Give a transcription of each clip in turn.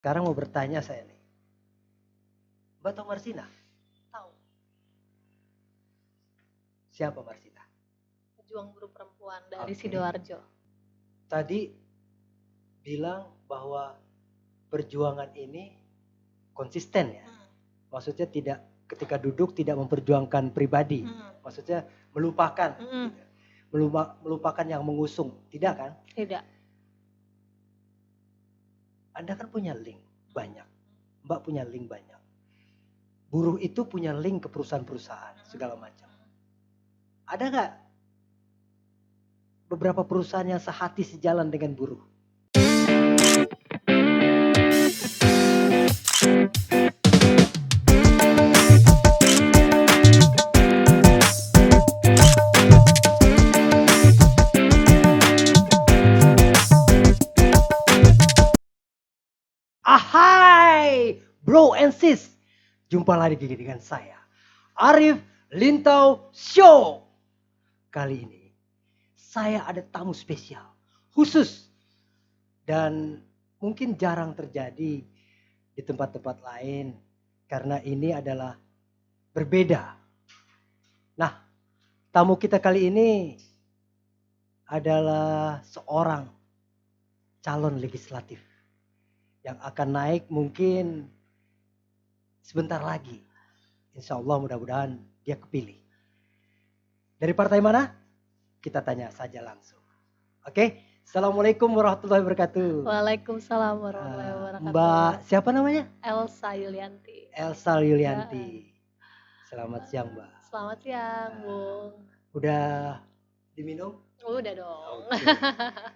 Sekarang mau bertanya saya nih. Mbak tahu Marsina? Tahu, Siapa Marsina? pejuang buruh perempuan dari Oke. Sidoarjo. Tadi bilang bahwa perjuangan ini konsisten ya. Hmm, Maksudnya tidak ketika duduk tidak memperjuangkan pribadi. hmm, Maksudnya melupakan hmm, gitu. Melupakan yang mengusung. Tidak kan? tidak. Anda kan punya link banyak. Mbak punya link banyak. Buruh itu punya link ke perusahaan-perusahaan segala macam. Ada nggak beberapa perusahaan yang sehati sejalan dengan buruh? Ahai bro and sis, jumpa lagi dengan saya Arif Lintau Show. Kali ini saya ada tamu spesial khusus dan mungkin jarang terjadi di tempat-tempat lain karena ini adalah berbeda. Nah, tamu kita kali ini adalah seorang calon legislatif yang akan naik mungkin sebentar lagi. Insya Allah mudah-mudahan dia kepilih. Dari partai mana? Kita tanya saja langsung. Oke, Assalamualaikum warahmatullahi wabarakatuh. Waalaikumsalam warahmatullahi wabarakatuh. Mbak siapa namanya? Elsa Yulianti. Elsa Yulianti. Selamat siang Mbak. Selamat siang, Bung. Udah diminum? Udah dong. Oke.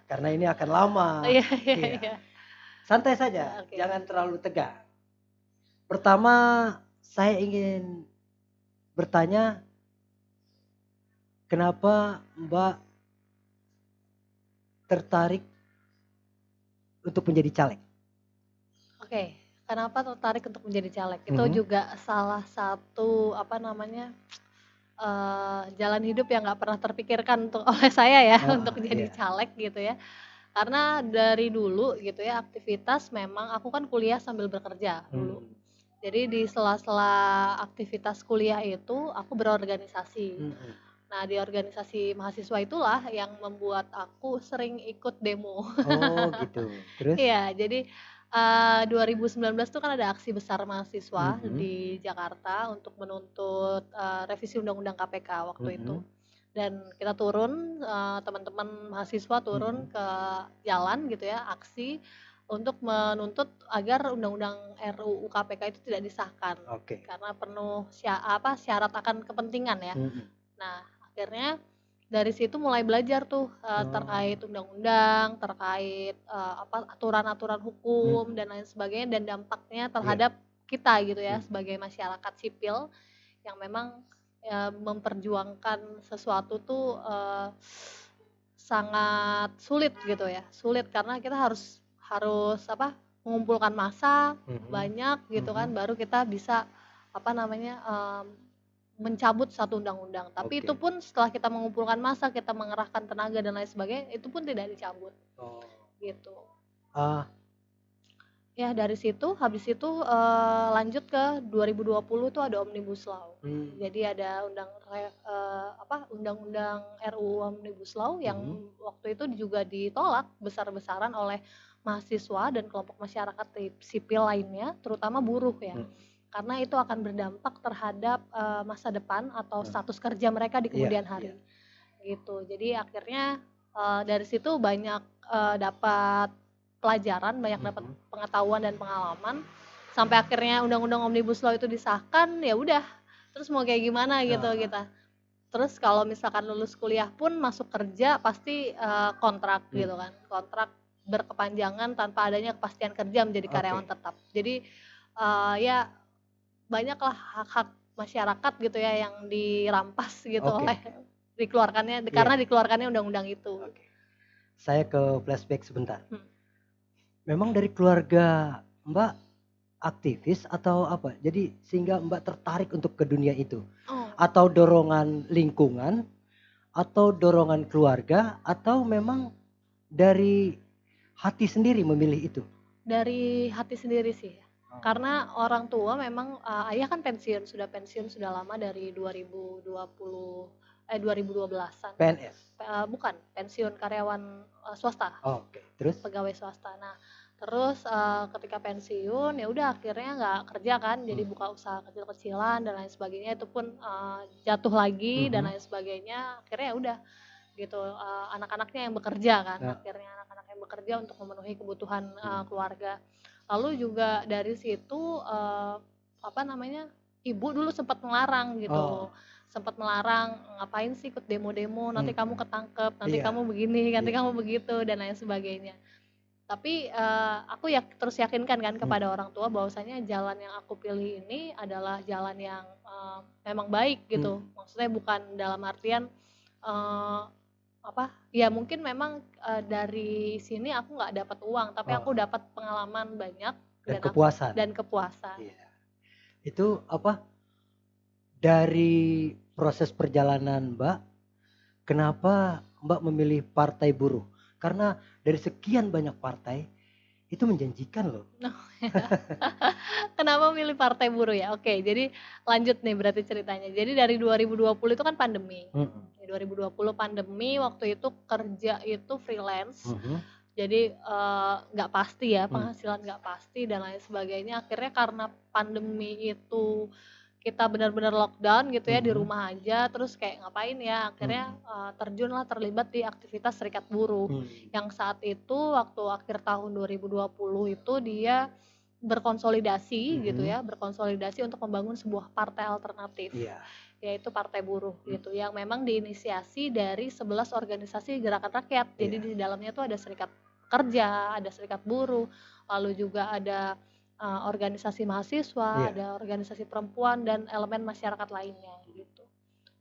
Karena ini akan lama. Iya. Iya. Santai saja, Oke. jangan terlalu tegang. Pertama, saya ingin bertanya, kenapa Mbak tertarik untuk menjadi caleg? Oke, kenapa tertarik untuk menjadi caleg? Itu Mhm. juga salah satu jalan hidup yang nggak pernah terpikirkan untuk oleh saya ya untuk jadi Iya. caleg gitu ya. Karena dari dulu gitu ya aktivitas memang aku kan kuliah sambil bekerja dulu. Hmm. Jadi di sela-sela aktivitas kuliah itu aku berorganisasi. Mhm. Nah, di organisasi mahasiswa itulah yang membuat aku sering ikut demo. Oh gitu. Terus? Iya, jadi 2019 tuh kan ada aksi besar mahasiswa Mhm. di Jakarta untuk menuntut revisi Undang-Undang KPK waktu itu. Mhm. Dan kita turun, teman-teman mahasiswa turun Mhm. ke jalan gitu ya, aksi untuk menuntut agar Undang-Undang RUU KPK itu tidak disahkan. Oke. Karena penuh syarat akan kepentingan ya. Mhm. Nah, akhirnya dari situ mulai belajar tuh, terkait undang-undang, terkait, aturan-aturan hukum Mhm. dan lain sebagainya dan dampaknya Iya. terhadap kita gitu ya Mhm. sebagai masyarakat sipil yang memang, memperjuangkan sesuatu tuh, sangat sulit gitu ya, sulit karena kita harus harus mengumpulkan massa Mhm. banyak gitu kan Mhm. baru kita bisa mencabut satu undang-undang. Tapi itu Oke. pun setelah kita mengumpulkan massa, kita mengerahkan tenaga dan lain sebagainya, itu pun tidak dicabut, Oh. gitu. Ah. Ya dari situ, habis itu, lanjut ke 2020 tuh ada Omnibus Law. Hmm. Jadi ada undang-undang RUU Omnibus Law yang Mhm. waktu itu juga ditolak besar-besaran oleh mahasiswa dan kelompok masyarakat sipil lainnya, terutama buruh ya. Mhm. Karena itu akan berdampak terhadap, masa depan atau Nah. status kerja mereka di Iya, kemudian iya. hari, gitu. Jadi akhirnya, dari situ banyak, dapat pelajaran, banyak dapat Mhm. pengetahuan dan pengalaman, sampai akhirnya undang-undang Omnibus Law itu disahkan, ya udah, terus mau kayak gimana gitu Heeh. kita. Terus kalau misalkan lulus kuliah pun masuk kerja pasti, kontrak Hmm. gitu kan, kontrak berkepanjangan tanpa adanya kepastian kerja menjadi karyawan Oke. tetap. Jadi, ya banyaklah hak-hak masyarakat gitu ya yang dirampas gitu Oke, oleh oke. karena Iya. dikeluarkannya undang-undang itu. Oke. Saya ke flashback sebentar. Hmm. Memang dari keluarga Mbak aktivis atau apa? Jadi sehingga Mbak tertarik untuk ke dunia itu? Oh, Atau dorongan lingkungan? Atau dorongan keluarga? Atau memang dari hati sendiri memilih itu? Dari hati sendiri sih. Oh, Karena orang tua memang, ayah kan sudah pensiun sudah lama dari 2012-an. PNS. Bukan, pensiun karyawan, swasta, Oke, terus? pegawai swasta. Nah, terus, ketika pensiun ya udah akhirnya nggak kerja kan, jadi buka usaha kecil-kecilan dan lain sebagainya, itu pun, jatuh lagi dan Mhm. lain sebagainya, akhirnya ya udah gitu, anak-anaknya yang bekerja kan, Nah, akhirnya anak-anak yang bekerja untuk memenuhi kebutuhan, keluarga. Lalu juga dari situ, apa namanya, ibu dulu sempat melarang gitu, oh, sempat melarang, "Ngapain sih ikut demo-demo, nanti kamu mhm. ketangkep, nanti Iya, kamu begini, nanti iya. kamu begitu," dan lain sebagainya. Tapi, aku terus yakinkan kan Mhm, kepada orang tua bahwasanya jalan yang aku pilih ini adalah jalan yang, memang baik gitu. mhm. Maksudnya bukan dalam artian, eee, apa, ya mungkin memang, dari sini aku nggak dapat uang, tapi aku Oh, dapat pengalaman banyak dan dan kepuasan. dan kepuasan. Iya. Itu apa, dari proses perjalanan Mbak, kenapa Mbak memilih Partai Buruh? Karena dari sekian banyak partai, itu menjanjikan loh. Kenapa milih Partai Buruh ya? Oke, jadi lanjut nih berarti ceritanya. Jadi dari 2020 itu kan pandemi. Mhm, Ya 2020 pandemi, waktu itu kerja itu freelance. mhm, Jadi, nggak pasti ya, mmm, penghasilan nggak pasti dan lain sebagainya. Akhirnya karena pandemi itu kita benar-benar lockdown gitu ya, di mhm, rumah aja, terus kayak ngapain ya, akhirnya, mhm, terjunlah terlibat di aktivitas serikat buruh. mmm, Yang saat itu waktu akhir tahun 2020 itu dia berkonsolidasi gitu mhm, ya, berkonsolidasi untuk membangun sebuah partai alternatif, iya, yaitu Partai Buruh mmm, gitu, yang memang diinisiasi dari 11 organisasi gerakan rakyat. Jadi iya, di dalamnya tuh ada serikat pekerja, ada serikat buruh, lalu juga ada, organisasi mahasiswa, iya, ada organisasi perempuan dan elemen masyarakat lainnya gitu.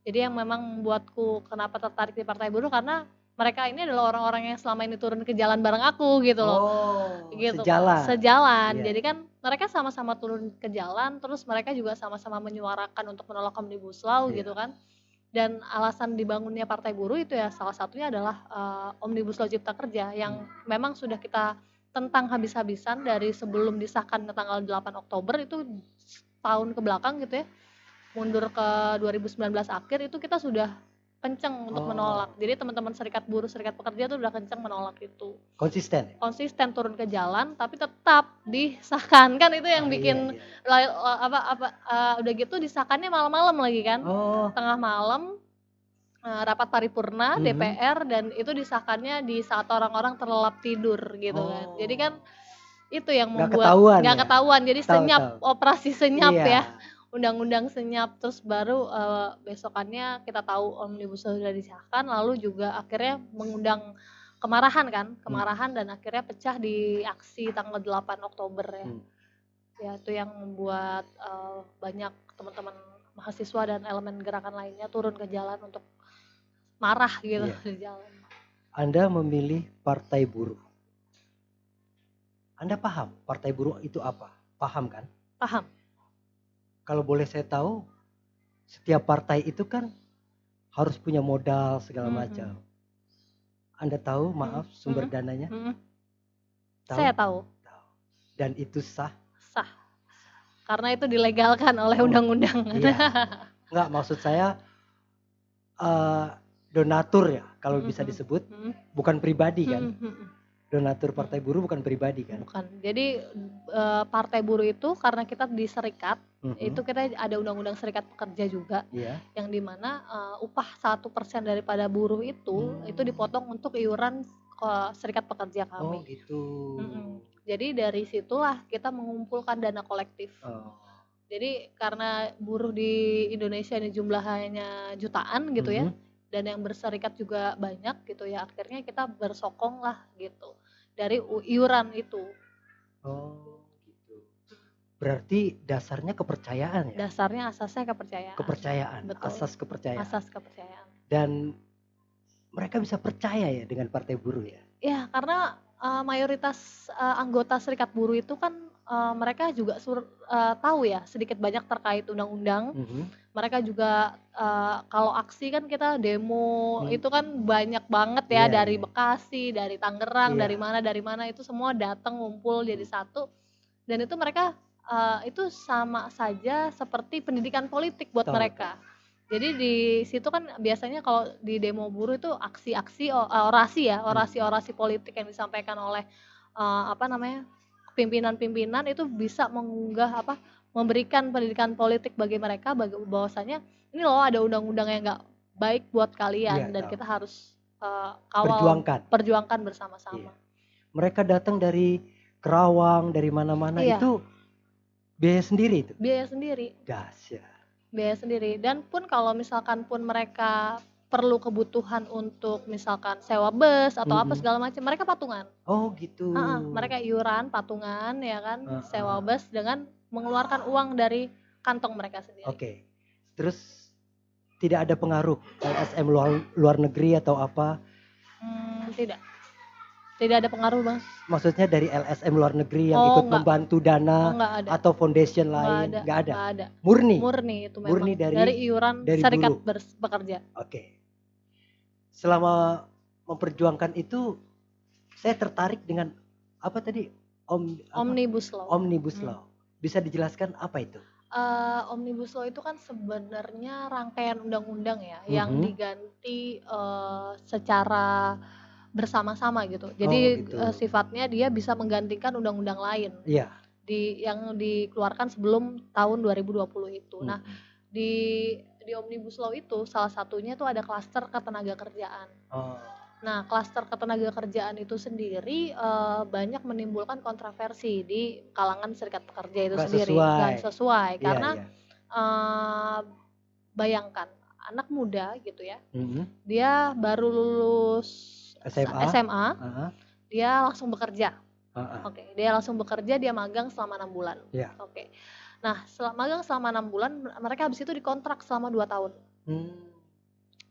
Jadi yang memang membuatku kenapa tertarik di Partai Buruh karena mereka ini adalah orang-orang yang selama ini turun ke jalan bareng aku gitu loh. oh, Gitu Kak, sejalan, sejalan. iya, Jadi kan mereka sama-sama turun ke jalan, terus mereka juga sama-sama menyuarakan untuk menolak Omnibus Law gitu iya, kan. Dan alasan dibangunnya Partai Buruh itu ya salah satunya adalah, Omnibus Law Cipta Kerja yang mmm, memang sudah kita tentang habis-habisan dari sebelum disahkan ke tanggal 8 Oktober itu tahun ke belakang gitu ya, mundur ke 2019 akhir itu kita sudah kenceng untuk menolak. oh, Jadi teman-teman serikat buruh, serikat pekerja tuh udah kenceng menolak itu. konsisten ya? Konsisten turun ke jalan, tapi tetap disahkan, kan itu yang Oh, iya, bikin iya, iya, udah gitu disahkannya malam-malam lagi kan, oh, tengah malam, rapat paripurna mhm, DPR dan itu disahkannya di saat orang-orang terlelap tidur gitu kan. Jadi kan oh, itu yang nggak membuat ketahuan nggak ya? ketahuan, jadi Tahu, senyap, tahu, operasi senyap iya, ya, undang-undang senyap, terus baru, besokannya kita tahu Omnibus Law sudah disahkan, lalu juga akhirnya mengundang kemarahan kan, mmm, kemarahan dan akhirnya pecah di aksi tanggal 8 Oktober ya. mmm, Ya itu yang membuat, banyak teman-teman mahasiswa dan elemen gerakan lainnya turun ke jalan untuk marah gitu iya. di jalan. Anda memilih Partai Buruh. Anda paham Partai Buruh itu apa? Paham kan? Paham? Kalau boleh saya tahu, setiap partai itu kan harus punya modal segala Mhm, macam. Anda tahu, mhm, maaf, sumber mhm, dananya? mhm. Tahu? Saya tahu, Tahu. Dan itu sah? sah, karena itu dilegalkan oleh Oh, undang-undang. iya. Enggak, maksud saya, eee, donatur ya, kalau Mhm, bisa mhm, disebut, mhm, bukan pribadi kan? mhm, mhm, Donatur mhm. Partai Buruh bukan pribadi kan? Bukan. Jadi, Partai Buruh itu karena kita di serikat, itu Mhm, kita ada undang-undang serikat pekerja juga, iya. yang di mana, upah 1% daripada buruh itu Mmm, dipotong untuk iuran, serikat pekerja oh kami. gitu. Mhm. Jadi dari situlah kita mengumpulkan dana kolektif. Oh, Jadi karena buruh di Indonesia ini jumlahnya jutaan gitu ya, mhm. dan yang berserikat juga banyak gitu ya, akhirnya kita bersokonglah gitu, dari iuran itu. Oh gitu. Berarti dasarnya kepercayaan ya? Dasarnya asasnya kepercayaan. Kepercayaan, Betul, asas kepercayaan. asas kepercayaan. Dan mereka bisa percaya ya dengan Partai Buruh ya? Ya karena, mayoritas, anggota serikat buruh itu kan mereka juga tahu ya sedikit banyak terkait undang-undang. Mereka juga kalau aksi kan kita demo Hmm. itu kan banyak banget ya, Iya, dari iya. Bekasi, dari Tangerang, Iya. dari mana itu semua datang ngumpul jadi satu. Dan itu mereka itu sama saja seperti pendidikan politik buat Betul, mereka. Jadi di situ kan biasanya kalau di demo buruh itu aksi-aksi orasi ya, orasi-orasi politik yang disampaikan oleh pimpinan-pimpinan itu bisa memberikan pendidikan politik bagi mereka bahwasanya ini loh ada undang-undang yang nggak baik buat kalian. Iya, Dan tahu. kita harus kawal, Perjuangkan. perjuangkan bersama-sama. Iya. Mereka datang dari Kerawang, dari mana-mana. Iya. Itu biaya sendiri itu. Biaya sendiri. Dahsyat. Biaya sendiri. Dan pun kalau misalkan pun mereka perlu kebutuhan untuk misalkan sewa bus atau apa segala macam, mereka patungan. Oh gitu. Mereka iuran patungan ya kan, sewa bus dengan mengeluarkan uang dari kantong mereka sendiri. Oke. Terus tidak ada pengaruh LSM luar negeri atau apa? Tidak ada pengaruh, Bang. Maksudnya dari LSM luar negeri yang ikut enggak. membantu dana Enggak ada. atau foundation lain? Enggak ada. Enggak ada. Murni. Itu memang Murni dari iuran dari serikat buruh. bekerja. Oke. Selama memperjuangkan itu saya tertarik dengan apa tadi? Omnibus Law. Omnibus Law. Bisa dijelaskan apa itu? Omnibus Law itu kan sebenarnya rangkaian undang-undang ya, yang diganti secara bersama-sama gitu. Jadi gitu. sifatnya dia bisa menggantikan undang-undang lain. Iya. Yang dikeluarkan sebelum tahun 2020 itu. Nah, di Omnibus Law itu salah satunya tuh ada klaster ketenagakerjaan. Nah, klaster ketenagakerjaan itu sendiri banyak menimbulkan kontroversi di kalangan serikat pekerja itu sendiri. Nggak sesuai karena bayangkan anak muda gitu ya, dia baru lulus SMA, dia langsung bekerja. Oke, dia langsung bekerja, dia magang selama 6 bulan. Oke. Nah, magang selama 6 bulan, mereka habis itu dikontrak selama 2 tahun.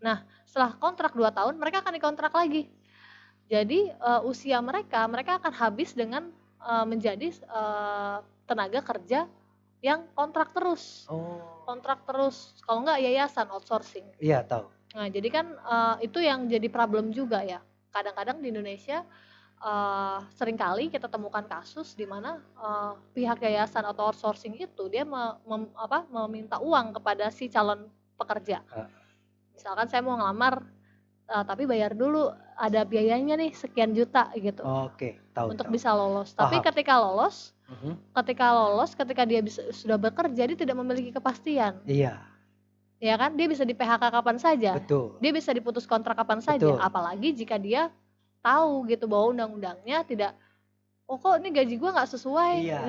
Nah, setelah kontrak 2 tahun, mereka akan dikontrak lagi. Jadi usia mereka akan habis dengan menjadi tenaga kerja yang kontrak terus. Kontrak terus, kalau enggak yayasan outsourcing. Iya, tahu. Nah, jadi kan itu yang jadi problem juga ya. Kadang-kadang di Indonesia seringkali kita temukan kasus di mana pihak yayasan atau outsourcing itu dia meminta uang kepada si calon pekerja. Misalkan saya mau ngelamar, tapi bayar dulu, ada biayanya nih sekian juta gitu. Oke, tahu. Untuk bisa lolos. Tapi ketika lolos, ketika dia sudah bekerja, dia tidak memiliki kepastian. Iya. Ya kan, dia bisa di PHK kapan saja. Betul. Dia bisa diputus kontrak kapan saja. Apalagi jika dia tahu gitu bahwa undang-undangnya tidak, kok ini gaji gue nggak sesuai, ya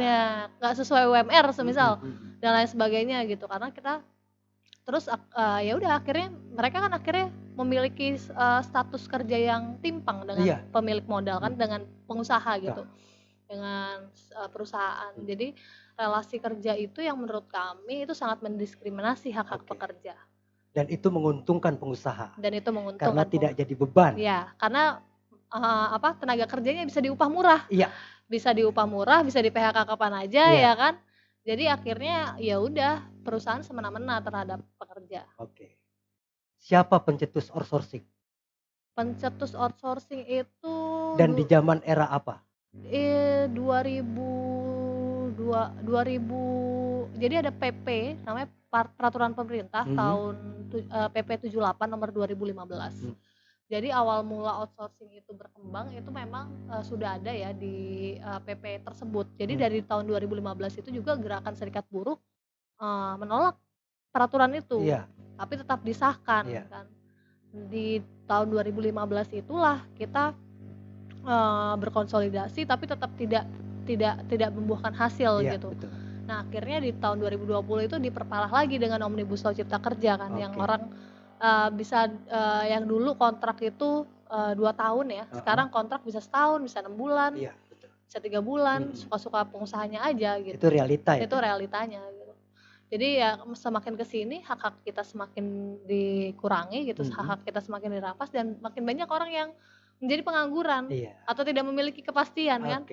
nggak sesuai UMR semisal dan lain sebagainya gitu. Karena kita terus ya udah akhirnya mereka kan memiliki status kerja yang timpang dengan pemilik modal kan, dengan pengusaha gitu, dengan perusahaan. Jadi relasi kerja itu yang menurut kami itu sangat mendiskriminasi hak-hak pekerja. Dan itu menguntungkan pengusaha. Karena tidak jadi beban. Ya, karena tenaga kerjanya bisa diupah murah. Iya. Bisa diupah murah, bisa di PHK kapan aja ya kan. Jadi akhirnya ya udah perusahaan semena-mena terhadap pekerja. Oke. Siapa pencetus outsourcing? Pencetus outsourcing itu dan di zaman era apa? 2000 jadi ada PP namanya peraturan pemerintah tahun PP 78 nomor 2015. Jadi awal mula outsourcing itu berkembang itu memang sudah ada ya di PP tersebut. Jadi dari tahun 2015 itu juga gerakan serikat buruh menolak peraturan itu. Tapi tetap disahkan kan. Di tahun 2015 itulah kita berkonsolidasi tapi tetap tidak membuahkan hasil gitu. Betul. Nah, akhirnya di tahun 2020 itu diperparah lagi dengan Omnibus Law Cipta Kerja kan, yang orang bisa yang dulu kontrak itu 2 tahun ya, sekarang kontrak bisa setahun, bisa 6 bulan, betul. bisa 3 bulan, suka-suka pengusahanya aja gitu. Itu realita ya? Itu realitanya gitu. Jadi ya semakin kesini hak-hak kita semakin dikurangi gitu, hak-hak kita semakin dirampas dan makin banyak orang yang menjadi pengangguran atau tidak memiliki kepastian kan.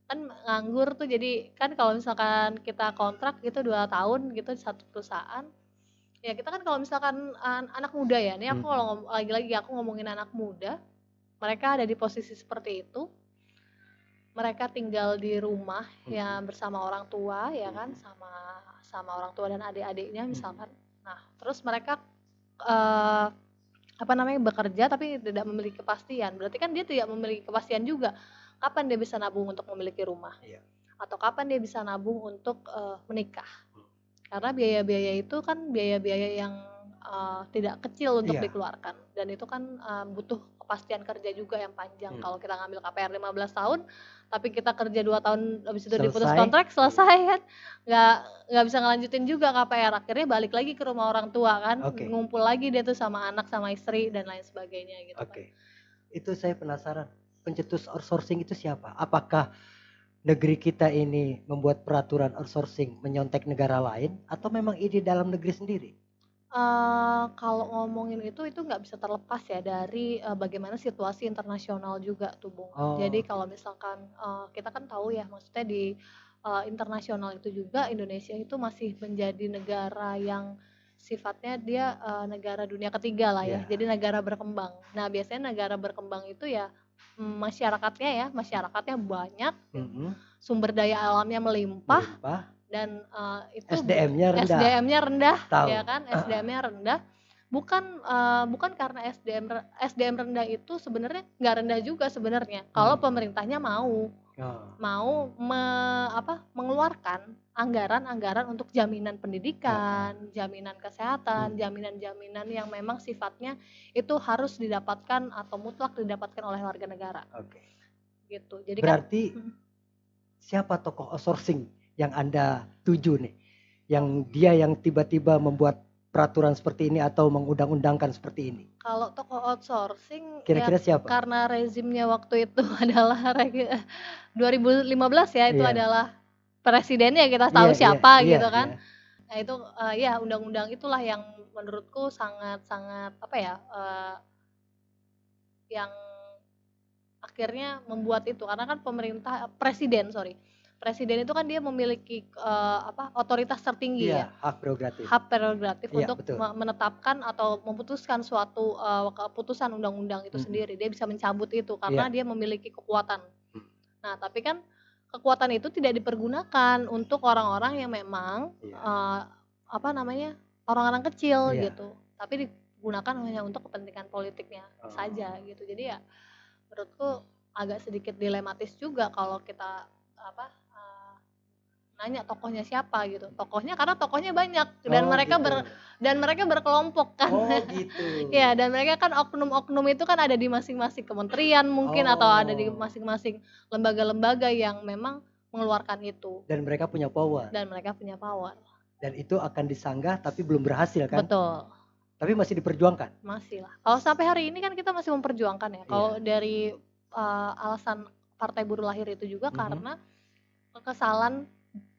kan nganggur tuh, jadi kan kalau misalkan kita kontrak gitu 2 tahun gitu di satu perusahaan, ya kita kan kalau misalkan anak muda ya, ini aku kalau lagi-lagi aku ngomongin anak muda, mereka ada di posisi seperti itu, mereka tinggal di rumah ya bersama orang tua ya kan, sama orang tua dan adik-adiknya misalkan. Nah, terus mereka eee, apa namanya, bekerja tapi tidak memiliki kepastian, berarti kan dia tidak memiliki kepastian juga, kapan dia bisa nabung untuk memiliki rumah, Iya. atau kapan dia bisa nabung untuk, menikah. Karena biaya-biaya itu kan biaya-biaya yang, tidak kecil untuk Iya. dikeluarkan, dan itu kan, butuh kepastian kerja juga yang panjang. Kalau kita ngambil KPR 15 tahun, tapi kita kerja 2 tahun habis itu diputus Selesai. kontrak, selesai kan, nggak nggak bisa ngelanjutin juga KPR, akhirnya balik lagi ke rumah orang tua kan, Oke. ngumpul lagi dia tuh sama anak, sama istri, dan lain sebagainya gitu kan. Oke. Itu saya penasaran, pencetus outsourcing itu siapa? Apakah negeri kita ini membuat peraturan outsourcing menyontek negara lain atau memang ini dalam negeri sendiri? Kalau ngomongin itu nggak bisa terlepas ya dari, bagaimana situasi internasional juga tuh, Bung. Jadi Oh, kalau misalkan, kita kan tahu ya maksudnya di, internasional itu juga Indonesia itu masih menjadi negara yang sifatnya dia, negara dunia ketiga lah ya, ya. jadi negara berkembang. Nah, biasanya negara berkembang itu ya, masyarakatnya banyak, sumber daya alamnya melimpah, Melimpah, dan, itu SDM-nya rendah. SDM-nya rendah, Tahu. ya kan, SDM-nya rendah, bukan karena SDM rendah itu sebenarnya nggak rendah juga sebenarnya, kalau pemerintahnya mau Oh, mengeluarkan anggaran-anggaran untuk jaminan pendidikan, jaminan kesehatan, Hmm. jaminan-jaminan yang memang sifatnya itu harus didapatkan atau mutlak didapatkan oleh warga negara, Oke. gitu. Jadi kan Berarti siapa tokoh outsourcing yang Anda tuju nih? Yang dia yang tiba-tiba membuat peraturan seperti ini atau mengundang-undangkan seperti ini? kalau tokoh outsourcing ya Kira-kira siapa? karena rezimnya waktu itu adalah 2015 ya, itu Iya. adalah presidennya, kita Iya, tahu iya, siapa iya, gitu iya. kan. Nah itu, ya undang-undang itulah yang menurutku sangat-sangat apa ya, yang akhirnya membuat itu, karena kan presiden itu kan dia memiliki, otoritas tertinggi Iya, ya, hak prerogatif. hak prerogatif Iya, untuk betul. menetapkan atau memutuskan suatu, keputusan undang-undang itu sendiri. Dia bisa mencabut itu karena Iya. dia memiliki kekuatan. Nah, tapi kan kekuatan itu tidak dipergunakan untuk orang-orang yang memang, orang-orang kecil Iya. gitu, tapi digunakan hanya untuk kepentingan politiknya saja gitu. Jadi ya menurutku agak sedikit dilematis juga kalau kita apa, nanya tokohnya siapa gitu. Karena tokohnya banyak dan Oh, mereka gitu. berkelompok kan. Oh, gitu. Ya, dan mereka kan oknum-oknum itu kan ada di masing-masing kementerian mungkin atau ada di Oh. masing-masing lembaga-lembaga yang memang mengeluarkan itu, Dan mereka punya power. dan mereka punya power. Dan itu akan disanggah tapi belum berhasil kan? Betul, Tapi masih diperjuangkan. masih lah. Kalau sampai hari ini kan kita masih memperjuangkan ya. Kalau Iya. dari, alasan Partai Buruh lahir itu juga karena kekesalan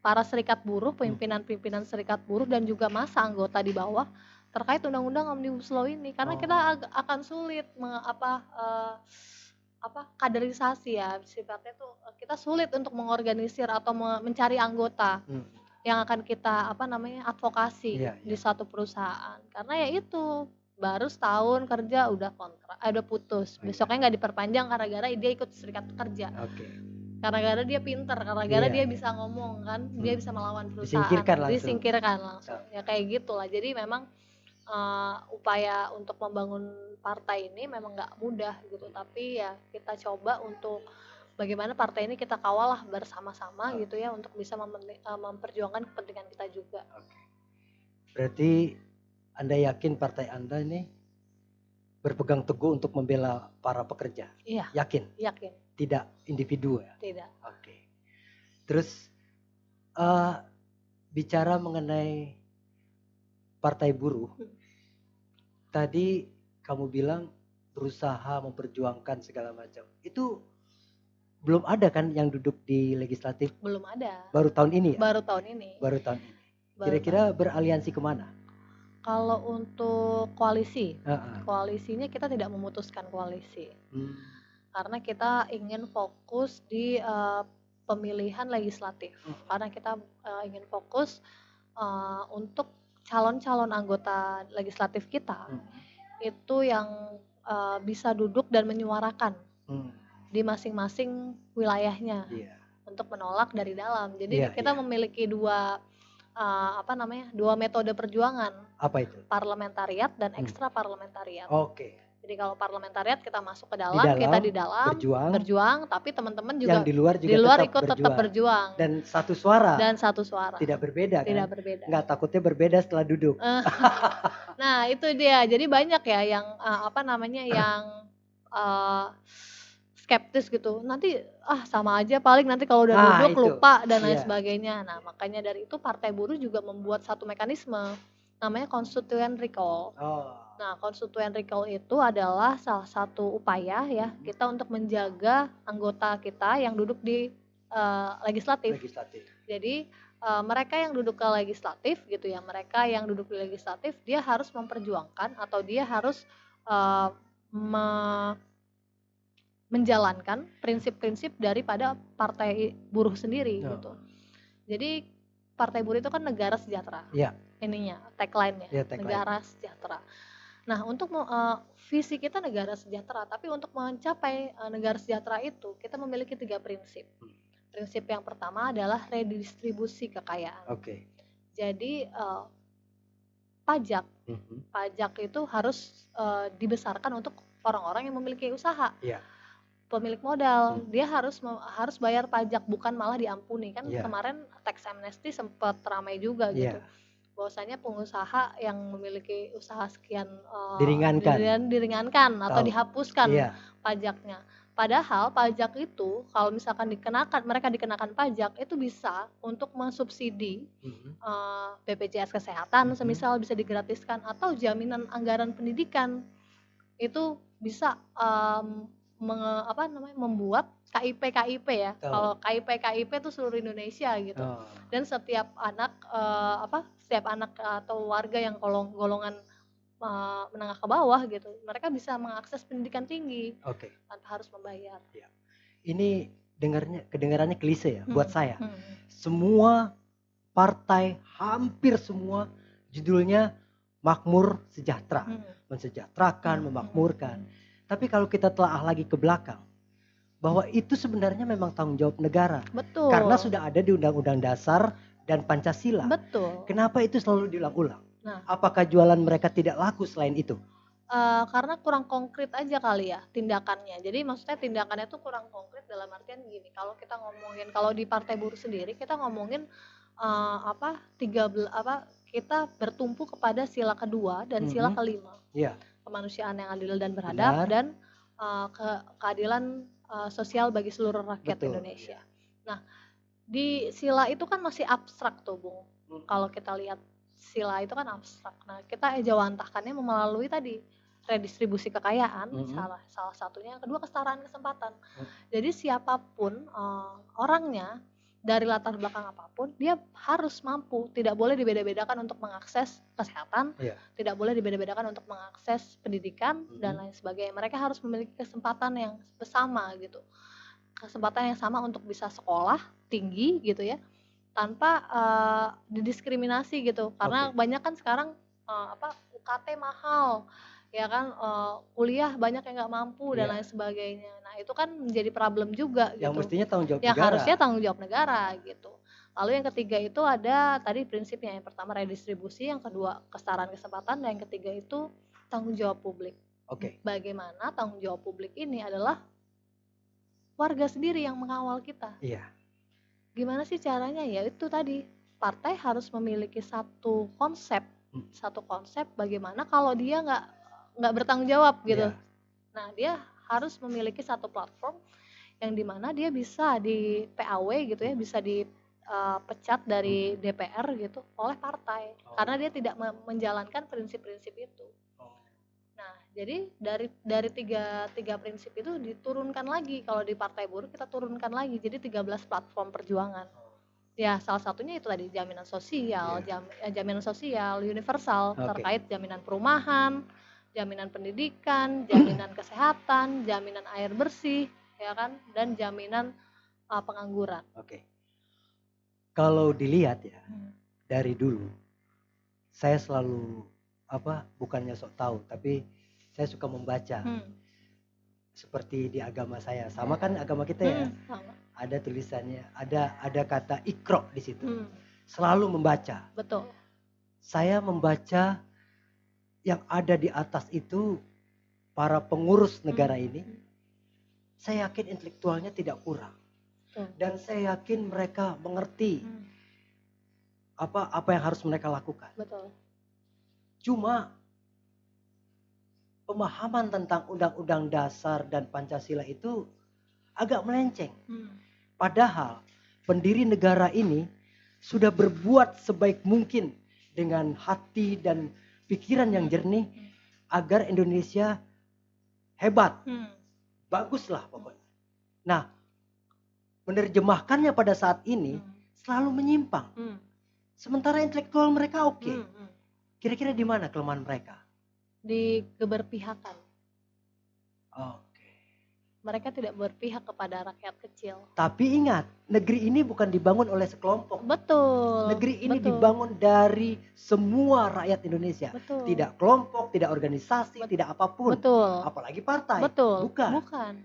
para serikat buruh, pimpinan-pimpinan serikat buruh dan juga massa anggota di bawah terkait undang-undang Omnibus Law ini. Karena kita akan sulit kaderisasi ya, sifatnya tuh kita sulit untuk mengorganisir atau mencari anggota yang akan kita advokasi Iya, di iya. satu perusahaan. Karena ya itu baru setahun kerja udah kontrak, udah putus. Oh, iya. Besoknya nggak diperpanjang gara-gara dia ikut serikat pekerja. Oke. Gara-gara dia pinter, gara-gara Iya, dia iya. bisa ngomong kan, dia bisa melawan perusahaan, Disingkirkan langsung. ya kayak gitulah. Jadi memang, upaya untuk membangun partai ini memang nggak mudah gitu, tapi ya kita coba untuk bagaimana partai ini kita kawal lah bersama-sama gitu ya, untuk bisa memperjuangkan kepentingan kita juga. Oke. Berarti Anda yakin partai Anda ini berpegang teguh untuk membela para pekerja? Iya, Yakin? yakin. Tidak individu ya? Tidak. Oke. Terus bicara mengenai partai buruh, tadi kamu bilang berusaha memperjuangkan segala macam. Itu belum ada kan yang duduk di legislatif? Belum ada. Baru tahun ini ya? Baru tahun ini. Baru tahun ini. Kira-kira beraliansi kemana? Kalau untuk koalisinya kita tidak memutuskan koalisi. Karena kita ingin fokus di pemilihan legislatif. Hmm. Karena kita ingin fokus untuk calon-calon anggota legislatif kita itu yang bisa duduk dan menyuarakan di masing-masing wilayahnya untuk menolak dari dalam. Jadi kita memiliki dua metode perjuangan. Apa itu? Parlementariat dan ekstra parlementariat. Oke. Jadi kalau parlementariat kita masuk ke dalam, kita di dalam berjuang, tapi teman-teman juga yang di luar ikut tetap berjuang. Dan satu suara. Tidak berbeda kan? Tidak berbeda. Nggak takutnya berbeda setelah duduk. Nah, itu dia. Jadi banyak ya yang yang skeptis gitu. Nanti sama aja paling nanti kalau udah duduk itu lupa dan lain sebagainya. Nah, makanya dari itu Partai Buruh juga membuat satu mekanisme namanya Constituent Recall. Nah, Constituent Recall itu adalah salah satu upaya ya kita untuk menjaga anggota kita yang duduk di legislatif. Jadi mereka yang duduk ke legislatif gitu ya, mereka yang duduk di legislatif dia harus memperjuangkan atau dia harus menjalankan prinsip-prinsip daripada Partai Buruh sendiri gitu. Jadi Partai Buruh itu kan negara sejahtera. Ininya tagline-nya negara sejahtera. Nah, untuk visi kita negara sejahtera, tapi untuk mencapai negara sejahtera itu kita memiliki 3 prinsip. Prinsip yang pertama adalah redistribusi kekayaan. Jadi pajak itu harus dibesarkan untuk orang-orang yang memiliki usaha. Pemilik modal, dia harus bayar pajak, bukan malah diampuni kan. Kemarin tax amnesty sempat ramai juga gitu. Bahwasanya pengusaha yang memiliki usaha sekian diringankan atau dihapuskan pajaknya. Padahal pajak itu kalau misalkan mereka dikenakan pajak itu bisa untuk mensubsidi BPJS kesehatan semisal bisa digratiskan, atau jaminan anggaran pendidikan itu bisa membuat KIP ya. Kalau KIP itu seluruh Indonesia gitu. Dan setiap anak atau warga yang golongan menengah ke bawah gitu, mereka bisa mengakses pendidikan tinggi tanpa harus membayar. Ini kedengarannya klise ya buat saya. Semua partai, hampir semua judulnya makmur sejahtera, mensejahterakan, memakmurkan. Tapi kalau kita telah lagi ke belakang, bahwa itu sebenarnya memang tanggung jawab negara. Betul. Karena sudah ada di Undang-Undang Dasar dan Pancasila. Betul. Kenapa itu selalu diulang-ulang? Nah, apakah jualan mereka tidak laku selain itu? Karena kurang konkret aja kali ya tindakannya. Jadi maksudnya tindakannya tuh kurang konkret dalam artian gini. Kalau kita ngomongin, kalau di Partai Buruh sendiri kita ngomongin kita bertumpu kepada sila kedua dan sila kelima. Kemanusiaan yang adil dan beradab dan keadilan sosial bagi seluruh rakyat Indonesia. Nah, di sila itu kan masih abstrak tuh, Bung. Kalau kita lihat sila itu kan abstrak. Nah, kita ejawantahkannya melalui tadi redistribusi kekayaan, salah satunya. Yang kedua, kesetaraan kesempatan. Jadi siapapun orangnya, dari latar belakang apapun, dia harus mampu, tidak boleh dibeda-bedakan untuk mengakses kesehatan, tidak boleh dibeda-bedakan untuk mengakses pendidikan dan lain sebagainya. Mereka harus memiliki kesempatan yang bersama gitu, kesempatan yang sama untuk bisa sekolah tinggi gitu ya, tanpa didiskriminasi gitu. Karena banyak kan sekarang UKT mahal, ya kan, kuliah banyak yang nggak mampu dan lain sebagainya. Nah, itu kan menjadi problem juga gitu. Yang mestinya tanggung jawab yang negara. Harusnya tanggung jawab negara gitu. Lalu yang ketiga itu ada tadi prinsipnya, yang pertama redistribusi, yang kedua kesetaraan kesempatan, dan yang ketiga itu tanggung jawab publik. Bagaimana tanggung jawab publik ini adalah warga sendiri yang mengawal kita. Gimana sih caranya? Ya itu tadi, partai harus memiliki satu konsep bagaimana kalau dia nggak bertanggung jawab gitu. Nah, dia harus memiliki satu platform yang dimana dia bisa di PAW gitu ya, bisa dipecat dari DPR gitu oleh partai karena dia tidak menjalankan prinsip-prinsip itu. Nah, jadi dari tiga prinsip itu diturunkan lagi. Kalau di Partai Buruh kita turunkan lagi jadi 13 platform perjuangan. Ya, salah satunya itu tadi jaminan sosial, jaminan sosial universal terkait jaminan perumahan, jaminan pendidikan, jaminan kesehatan, jaminan air bersih, ya kan, dan jaminan pengangguran. Oke. Kalau dilihat ya Hmm. dari dulu, saya selalu bukannya sok tahu, tapi saya suka membaca. Seperti di agama saya, sama kan agama kita ya. Sama. Ada tulisannya, ada kata ikro di situ. Selalu Membaca. Betul. Saya membaca yang ada di atas itu para pengurus negara ini. Saya yakin intelektualnya tidak kurang. Dan saya yakin mereka mengerti apa yang harus mereka lakukan. Betul. Cuma pemahaman tentang undang-undang dasar dan Pancasila itu agak melenceng. Padahal pendiri negara ini sudah berbuat sebaik mungkin dengan hati dan pikiran yang jernih agar Indonesia hebat. Baguslah pokoknya. Nah, menerjemahkannya pada saat ini selalu menyimpang. Sementara intelektual mereka oke. Kira-kira di mana kelemahan mereka? Di keberpihakan. Oke. Mereka tidak berpihak kepada rakyat kecil. Tapi ingat, negeri ini bukan dibangun oleh sekelompok. Betul. Negeri ini dibangun dari semua rakyat Indonesia. Betul. Tidak kelompok, tidak organisasi, tidak apapun. Betul. Apalagi partai. Betul. Bukan.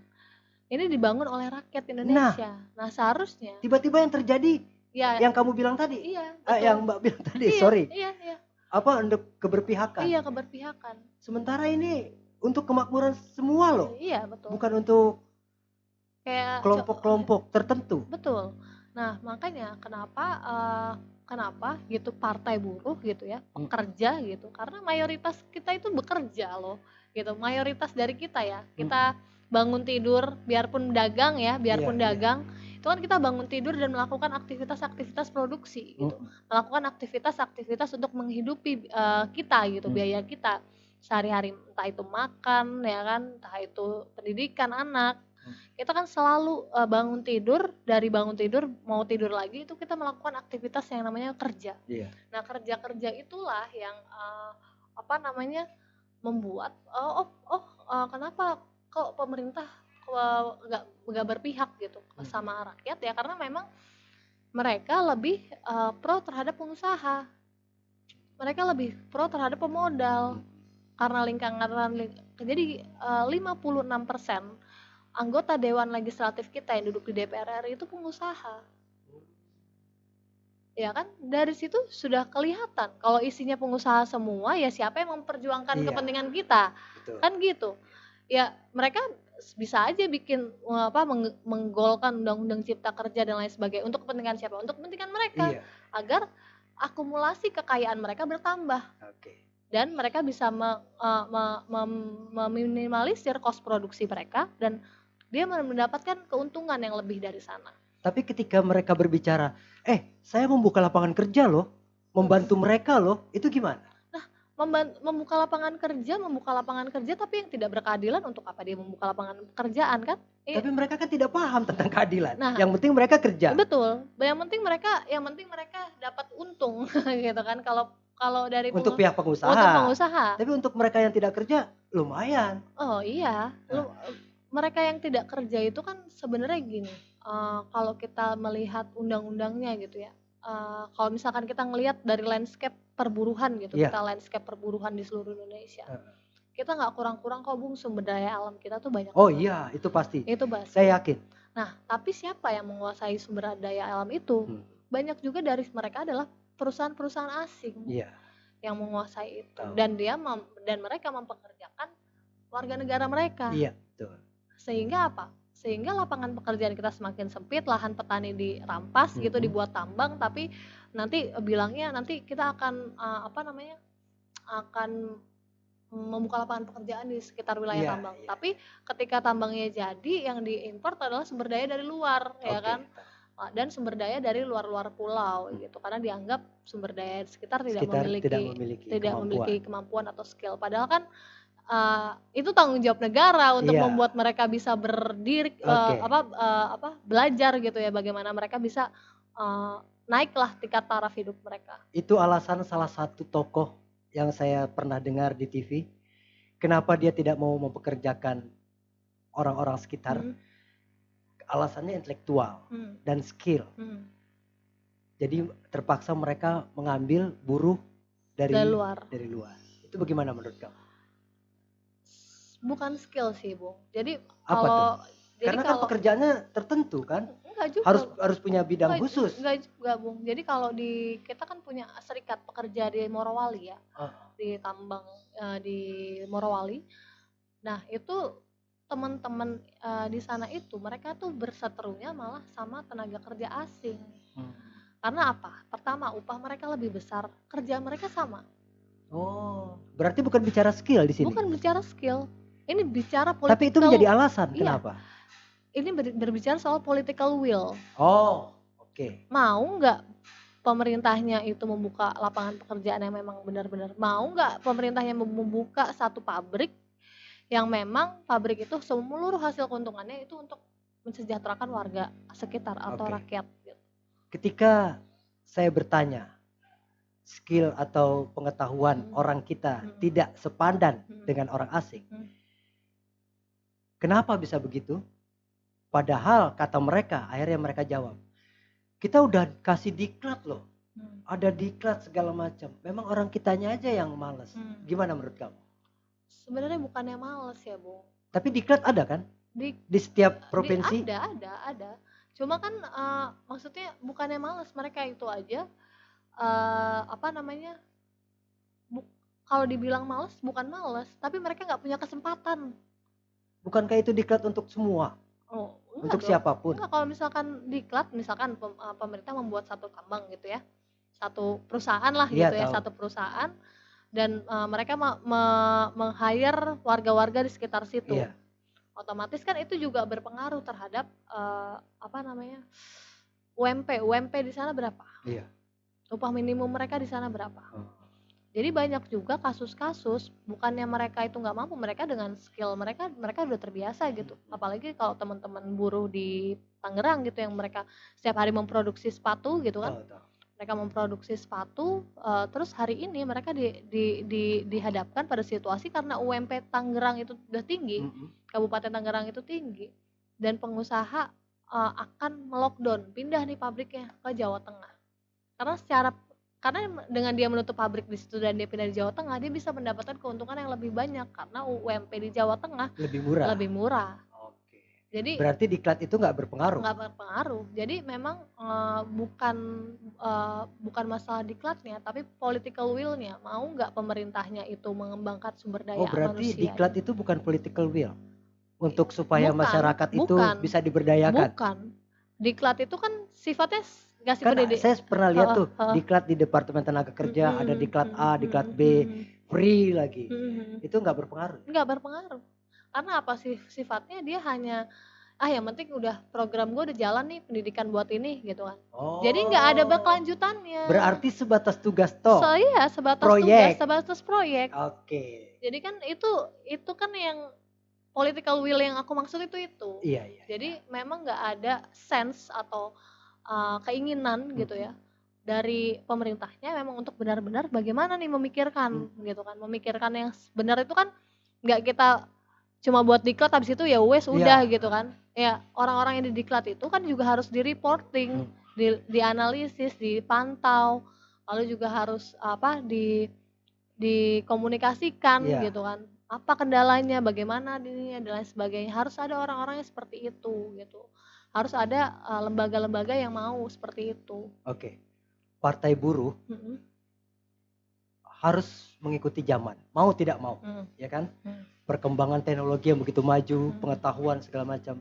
Ini dibangun oleh rakyat Indonesia. Nah seharusnya. Tiba-tiba yang terjadi, yang kamu bilang tadi. Iya. Yang Mbak bilang tadi, iya, sorry. Iya. Untuk keberpihakan. Iya, keberpihakan. Sementara ini untuk kemakmuran semua loh. Iya, betul. Bukan untuk kayak kelompok-kelompok tertentu. Betul. Nah, makanya kenapa gitu partai buruh gitu ya, pekerja gitu. Karena mayoritas kita itu bekerja loh. Gitu. Mayoritas dari kita ya. Kita bangun tidur biarpun dagang ya, dagang. Itu kan kita bangun tidur dan melakukan aktivitas-aktivitas produksi gitu. Melakukan aktivitas-aktivitas untuk menghidupi kita gitu, biaya kita sehari-hari, entah itu makan ya kan, entah itu pendidikan anak. Kita kan selalu bangun tidur mau tidur lagi itu kita melakukan aktivitas yang namanya kerja. Nah, kerja itulah yang membuat kenapa kok pemerintah nggak berpihak gitu sama rakyat ya, karena memang mereka lebih pro terhadap pengusaha, mereka lebih pro terhadap pemodal karena jadi 56% anggota Dewan Legislatif kita yang duduk di DPR RI itu pengusaha. Ya kan, dari situ sudah kelihatan kalau isinya pengusaha semua, ya siapa yang memperjuangkan kepentingan kita. Betul. Kan gitu. Ya mereka bisa aja bikin menggolkan undang-undang cipta kerja dan lain sebagainya untuk kepentingan siapa? Untuk kepentingan mereka. Agar akumulasi kekayaan mereka bertambah. Dan mereka bisa meminimalisir kos produksi mereka dan dia mendapatkan keuntungan yang lebih dari sana. Tapi ketika mereka berbicara, saya membuka lapangan kerja loh, membantu mereka loh, itu gimana? Membuka lapangan kerja tapi yang tidak berkeadilan, untuk apa dia membuka lapangan pekerjaan kan? Tapi mereka kan tidak paham tentang keadilan. Yang penting mereka kerja. Betul. Yang penting mereka dapat untung gitu kan, kalau dari untuk pihak pengusaha. Untuk pengusaha. Tapi untuk mereka yang tidak kerja lumayan. Oh iya. Mereka yang tidak kerja itu kan sebenarnya gini. Kalau kita melihat undang-undangnya gitu ya. Kalau misalkan kita ngelihat dari landscape perburuhan gitu, kita landscape perburuhan di seluruh Indonesia. Kita nggak kurang-kurang kok Bung, sumber daya alam kita tuh banyak. Oh iya, itu pasti. Itu pasti. Saya yakin. Nah, tapi siapa yang menguasai sumber daya alam itu? Banyak juga dari mereka adalah perusahaan-perusahaan asing yang menguasai itu. Dan mereka mempekerjakan warga negara mereka. Iya, betul. Sehingga apa? Sehingga lapangan pekerjaan kita semakin sempit, lahan petani dirampas gitu, dibuat tambang, tapi nanti bilangnya nanti kita akan akan membuka lapangan pekerjaan di sekitar wilayah tambang. Tapi ketika tambangnya jadi, yang diimport adalah sumber daya dari luar, ya kan? Dan sumber daya dari luar-luar pulau gitu, karena dianggap sumber daya sekitar tidak memiliki kemampuan atau skill. Padahal kan itu tanggung jawab negara untuk membuat mereka bisa berdiri, belajar gitu ya, bagaimana mereka bisa naiklah tingkat taraf hidup mereka. Itu alasan salah satu tokoh yang saya pernah dengar di TV, kenapa dia tidak mau mempekerjakan orang-orang sekitar. alasannya intelektual dan skill. Jadi terpaksa mereka mengambil buruh dari luar. Itu bagaimana menurut kamu? Bukan skill sih, Bung. Jadi Apa tuh? Karena kan kalau pekerjaannya tertentu kan, enggak juga. harus punya bidang khusus. Enggak juga, Bung. Jadi kalau kita kan punya serikat pekerja di Morowali ya, di tambang di Morowali. Nah itu teman-teman di sana itu mereka tuh berseterunya malah sama tenaga kerja asing. Karena apa? Pertama, upah mereka lebih besar, kerja mereka sama. Oh, berarti bukan bicara skill di sini. Bukan bicara skill. Ini bicara political. Tapi itu menjadi alasan, iya. Kenapa? Ini berbicara soal political will. Oh, oke. Mau nggak pemerintahnya itu membuka lapangan pekerjaan yang memang benar-benar, mau nggak pemerintahnya membuka satu pabrik yang memang pabrik itu seluruh hasil keuntungannya itu untuk mensejahterakan warga sekitar atau rakyat gitu. Ketika saya bertanya, skill atau pengetahuan orang kita tidak sepadan dengan orang asing. Kenapa bisa begitu? Padahal kata mereka, akhirnya mereka jawab, kita udah kasih diklat loh. Ada diklat segala macam. Memang orang kitanya aja yang males. Gimana menurut kamu? Sebenarnya bukannya males ya, Bung. Tapi diklat ada kan? Di setiap provinsi? Ada. Cuma kan maksudnya bukannya males, mereka itu aja kalau dibilang males bukan males, tapi mereka nggak punya kesempatan. Bukankah itu diklat untuk semua? Untuk siapapun? Enggak, kalau misalkan diklat, misalkan pemerintah membuat satu tambang gitu ya, satu perusahaan lah gitu ya, satu perusahaan, dan mereka meng-hire warga-warga di sekitar situ. Otomatis kan itu juga berpengaruh terhadap UMP di sana berapa? Upah minimum mereka di sana berapa? Jadi banyak juga kasus-kasus bukannya mereka itu nggak mampu, mereka dengan skill mereka udah terbiasa gitu. Apalagi kalau teman-teman buruh di Tangerang gitu yang mereka setiap hari memproduksi sepatu gitu kan. Mereka memproduksi sepatu, terus hari ini mereka dihadapkan pada situasi karena UMP Tangerang itu udah tinggi, Kabupaten Tangerang itu tinggi, dan pengusaha akan melockdown, pindah nih pabriknya ke Jawa Tengah. Karena dengan dia menutup pabrik di situ dan dia pindah di Jawa Tengah, dia bisa mendapatkan keuntungan yang lebih banyak karena UMP di Jawa Tengah lebih murah. Jadi berarti diklat itu nggak berpengaruh? Nggak berpengaruh. Jadi memang bukan masalah diklatnya, tapi political will-nya. Mau nggak pemerintahnya itu mengembangkan sumber daya manusia? Oh berarti diklat itu bukan political will untuk supaya masyarakat itu bisa diberdayakan? Bukan. Diklat itu kan sifatnya ngasih kan saya pernah lihat tuh diklat di Departemen Tenaga Kerja, ada diklat A, diklat B, free lagi. Itu nggak berpengaruh? Nggak berpengaruh. Karena apa sih sifatnya, dia hanya yang penting udah program gue udah jalan nih, pendidikan buat ini gitu kan. Jadi nggak ada berkelanjutannya. Berarti sebatas tugas toh? Iya, sebatas proyek. tugas, sebatas proyek. Oke. Jadi kan itu kan yang political will yang aku maksud itu. Iya. Jadi memang nggak ada sense atau keinginan gitu ya dari pemerintahnya memang untuk benar-benar bagaimana nih memikirkan gitu kan. Memikirkan yang benar itu kan nggak kita cuma buat diklat habis itu ya wes udah gitu kan. Ya orang-orang yang di diklat itu kan juga harus di reporting, dianalisis, dipantau, lalu juga harus dikomunikasikan gitu kan. Apa kendalanya, bagaimana dirinya dan lain sebagainya. Harus ada orang-orang yang seperti itu gitu. Harus ada lembaga-lembaga yang mau seperti itu. Oke. Partai buruh harus mengikuti zaman, mau tidak mau, ya kan? Perkembangan teknologi yang begitu maju, pengetahuan segala macam.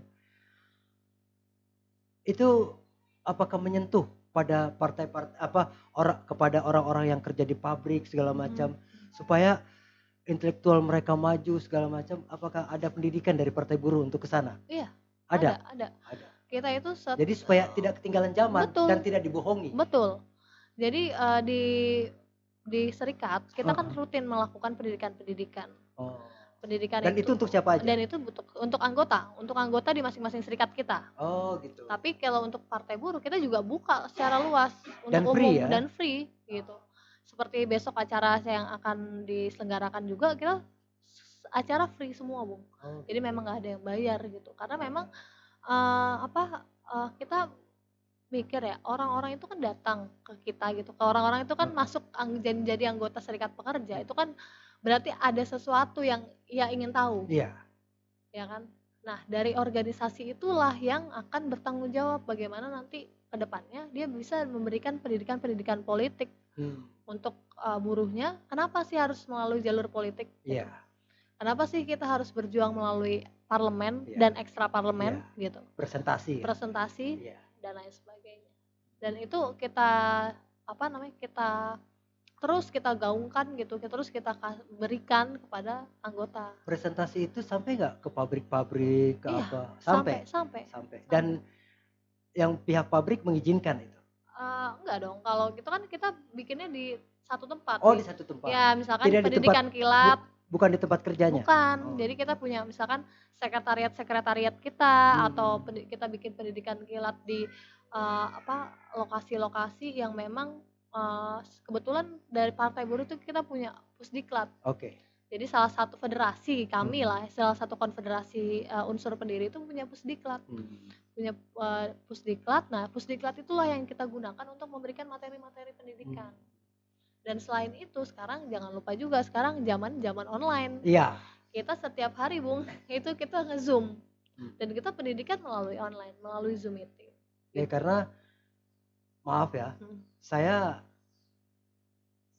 Itu apakah menyentuh pada kepada orang-orang yang kerja di pabrik segala macam, supaya intelektual mereka maju segala macam? Apakah ada pendidikan dari Partai Buruh untuk ke sana? Iya. Ada. Kita itu jadi supaya tidak ketinggalan zaman dan tidak dibohongi. Betul. Jadi di serikat kita kan rutin melakukan pendidikan. Pendidikan dan itu untuk siapa aja? Dan itu untuk anggota di masing-masing serikat kita. Oh gitu. Tapi kalau untuk Partai Buruh kita juga buka secara luas dan untuk free, umum dan free gitu. Seperti besok acara yang akan diselenggarakan juga kita acara free semua, Bung. Jadi memang nggak ada yang bayar gitu. Karena memang kita mikir ya, orang-orang itu kan datang ke kita gitu, ke orang-orang itu kan masuk jadi anggota serikat pekerja, itu kan berarti ada sesuatu yang ia ingin tahu, Iya. ya kan. Nah, dari organisasi itulah yang akan bertanggung jawab bagaimana nanti ke depannya dia bisa memberikan pendidikan politik untuk buruhnya. Kenapa sih harus melalui jalur politik? Iya. Kenapa sih kita harus berjuang melalui parlemen dan ekstra parlemen gitu? Presentasi. Presentasi dan lain sebagainya. Dan itu kita kita terus kita gaungkan gitu, terus kita berikan kepada anggota. Presentasi itu sampai nggak ke pabrik-pabrik, ke Iya, apa? sampai. Dan yang pihak pabrik mengizinkan itu? Enggak dong, kalau gitu kan kita bikinnya di satu tempat. Oh, di satu tempat. Ya, misalkan Tidak pendidikan kilat. Bukan di tempat kerjanya? Bukan, jadi kita punya misalkan sekretariat kita atau kita bikin pendidikan kilat di lokasi-lokasi yang memang kebetulan dari Partai Buruh itu kita punya Pusdiklat. Oke. Jadi salah satu federasi kami lah, salah satu konfederasi unsur pendiri itu punya Pusdiklat. Punya Pusdiklat. Nah, Pusdiklat itulah yang kita gunakan untuk memberikan materi-materi pendidikan. Dan selain itu sekarang jangan lupa juga sekarang zaman online. Iya. Kita setiap hari Bung itu kita nge-zoom dan kita pendidikan melalui online, melalui Zoom meeting. Ya karena maaf ya, saya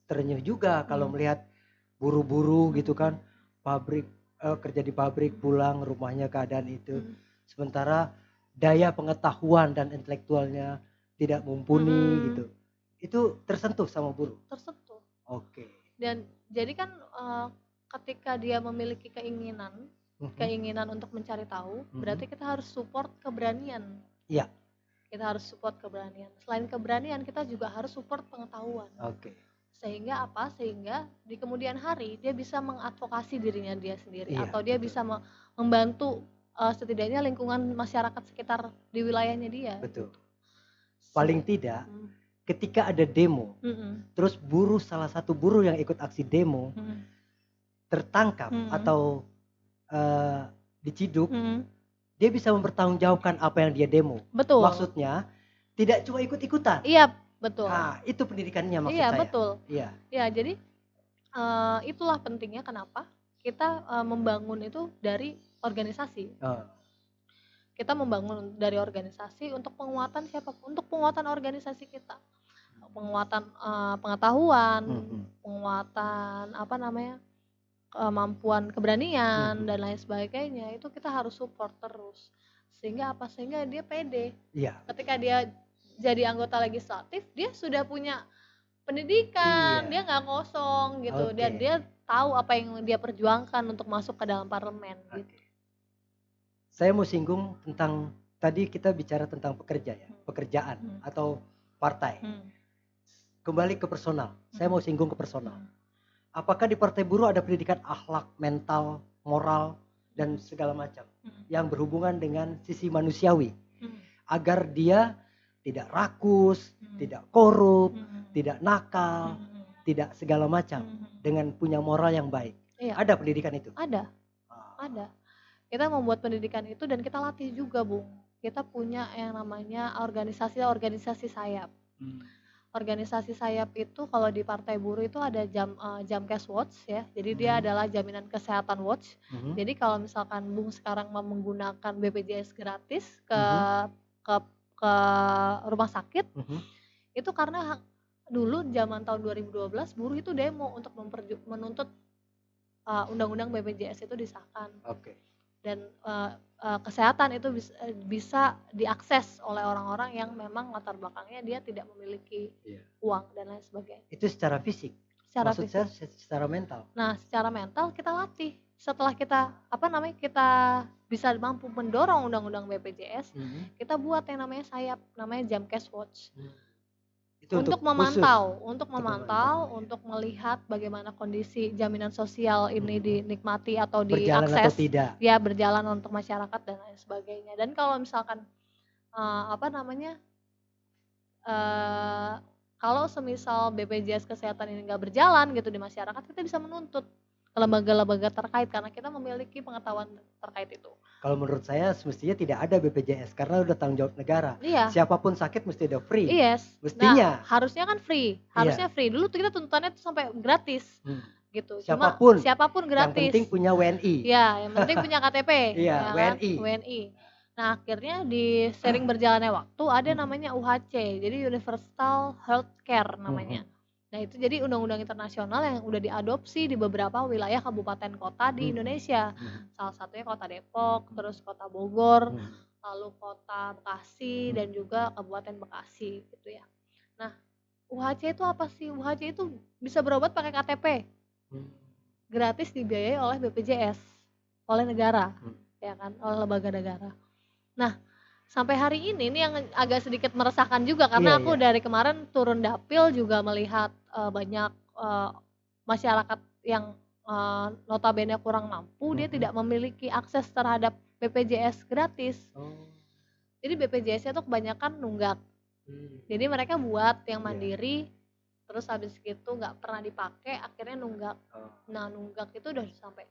terenyuh juga kalau melihat buru-buru gitu kan, pabrik kerja di pabrik pulang rumahnya keadaan itu, sementara daya pengetahuan dan intelektualnya tidak mumpuni gitu. Itu tersentuh sama buruh? Tersentuh. Oke. Dan jadi kan ketika dia memiliki keinginan untuk mencari tahu, berarti kita harus support keberanian. Iya. Kita harus support keberanian. Selain keberanian, kita juga harus support pengetahuan. Oke. Sehingga apa? Sehingga di kemudian hari dia bisa mengadvokasi dirinya dia sendiri, atau dia bisa membantu setidaknya lingkungan masyarakat sekitar di wilayahnya dia. Betul. Paling tidak ketika ada demo, terus salah satu buruh yang ikut aksi demo tertangkap atau diciduk, dia bisa mempertanggungjawabkan apa yang dia demo. Betul. Maksudnya tidak cuma ikut-ikutan. Iya, betul. Nah, itu pendidikannya maksud saya. Iya, betul. Iya. Ya, jadi itulah pentingnya kenapa kita membangun itu dari organisasi. Kita membangun dari organisasi untuk penguatan siapa? Untuk penguatan organisasi kita. Penguatan pengetahuan, penguatan kemampuan keberanian dan lain sebagainya, itu kita harus support terus. Sehingga dia pede. Iya. Ketika dia jadi anggota legislatif, dia sudah punya pendidikan, dia nggak kosong gitu. Dan dia tahu apa yang dia perjuangkan untuk masuk ke dalam parlemen gitu. Saya mau singgung tentang, tadi kita bicara tentang pekerjaan atau partai. Kembali ke personal. Saya mau singgung ke personal. Apakah di Partai Buruh ada pendidikan akhlak, mental, moral, dan segala macam yang berhubungan dengan sisi manusiawi, agar dia tidak rakus, tidak korup, tidak nakal, tidak segala macam, dengan punya moral yang baik? Iya. Ada pendidikan itu? Ada. Kita membuat pendidikan itu dan kita latih juga, Bung. Kita punya yang namanya organisasi sayap. Organisasi sayap itu kalau di Partai Buruh itu ada Jamkes Watch ya. Jadi dia adalah jaminan kesehatan watch. Jadi kalau misalkan Bung sekarang mau menggunakan BPJS gratis ke rumah sakit, itu karena dulu zaman tahun 2012 buruh itu demo untuk menuntut undang-undang BPJS itu disahkan. Dan kesehatan itu bisa diakses oleh orang-orang yang memang latar belakangnya dia tidak memiliki uang dan lain sebagainya. Itu secara fisik? Maksud saya secara mental? Nah, secara mental kita latih. Setelah kita kita bisa mampu mendorong undang-undang BPJS, kita buat yang namanya sayap, namanya Jamkes Watch. Itu untuk memantau, untuk melihat bagaimana kondisi jaminan sosial ini dinikmati atau berjalan diakses, atau tidak. Ya berjalan untuk masyarakat dan lain sebagainya. Dan kalau misalkan kalau semisal BPJS kesehatan ini nggak berjalan gitu di masyarakat, kita bisa menuntut ke lembaga-lembaga terkait karena kita memiliki pengetahuan terkait itu. Kalau menurut saya semestinya tidak ada BPJS karena udah tanggung jawab negara. Iya. Siapapun sakit mesti ada free. Yes. Mestinya. Nah, harusnya kan free. Harusnya free. Dulu tuh kita tuntutannya tuh sampai gratis. Gitu. Siapapun. Siapapun gratis. Yang penting punya WNI. Ya, yang penting punya KTP. Iya, ya WNI. Kan? WNI. Nah, akhirnya di sering berjalannya waktu ada namanya UHC. Jadi Universal Healthcare namanya. Nah, itu jadi undang-undang internasional yang udah diadopsi di beberapa wilayah kabupaten kota di Indonesia. Salah satunya Kota Depok, terus Kota Bogor, lalu Kota Bekasi dan juga Kabupaten Bekasi gitu ya. Nah, UHC itu apa sih? UHC itu bisa berobat pakai KTP. Gratis dibiayai oleh BPJS, oleh negara. Ya kan, oleh lembaga negara. Nah, sampai hari ini nih yang agak sedikit meresahkan juga karena aku dari kemarin turun dapil juga melihat banyak masyarakat yang notabene kurang mampu, dia tidak memiliki akses terhadap BPJS gratis. Jadi BPJS-nya tuh kebanyakan nunggak. Jadi mereka buat yang mandiri, terus habis gitu nggak pernah dipakai, akhirnya nunggak. Nah, nunggak itu udah sampai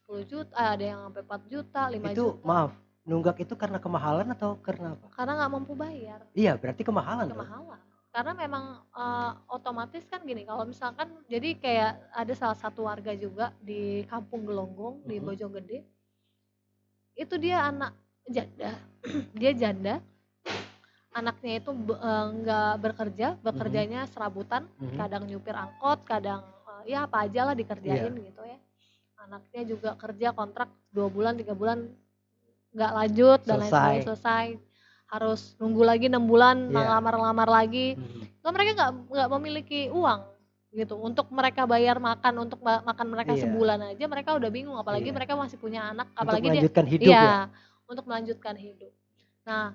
10 juta, ada yang sampai 4 juta, 5 itu, juta. Maaf, nunggak itu karena kemahalan atau karena apa? Karena nggak mampu bayar. Iya, berarti kemahalan. Karena memang otomatis kan gini, kalau misalkan jadi kayak ada salah satu warga juga di Kampung Gelonggong di Bojonggede, itu dia anak janda, dia janda, anaknya itu nggak bekerjanya serabutan, kadang nyupir angkot, kadang ya apa aja lah dikerjain gitu ya. Anaknya juga kerja kontrak 2 bulan 3 bulan nggak lanjut dan lain sebagainya, selesai, harus nunggu lagi 6 bulan ngelamar lagi. Kan mereka nggak memiliki uang gitu untuk mereka bayar makan, untuk makan mereka sebulan aja mereka udah bingung, apalagi mereka masih punya anak, apalagi untuk melanjutkan dia hidup untuk melanjutkan hidup. Nah,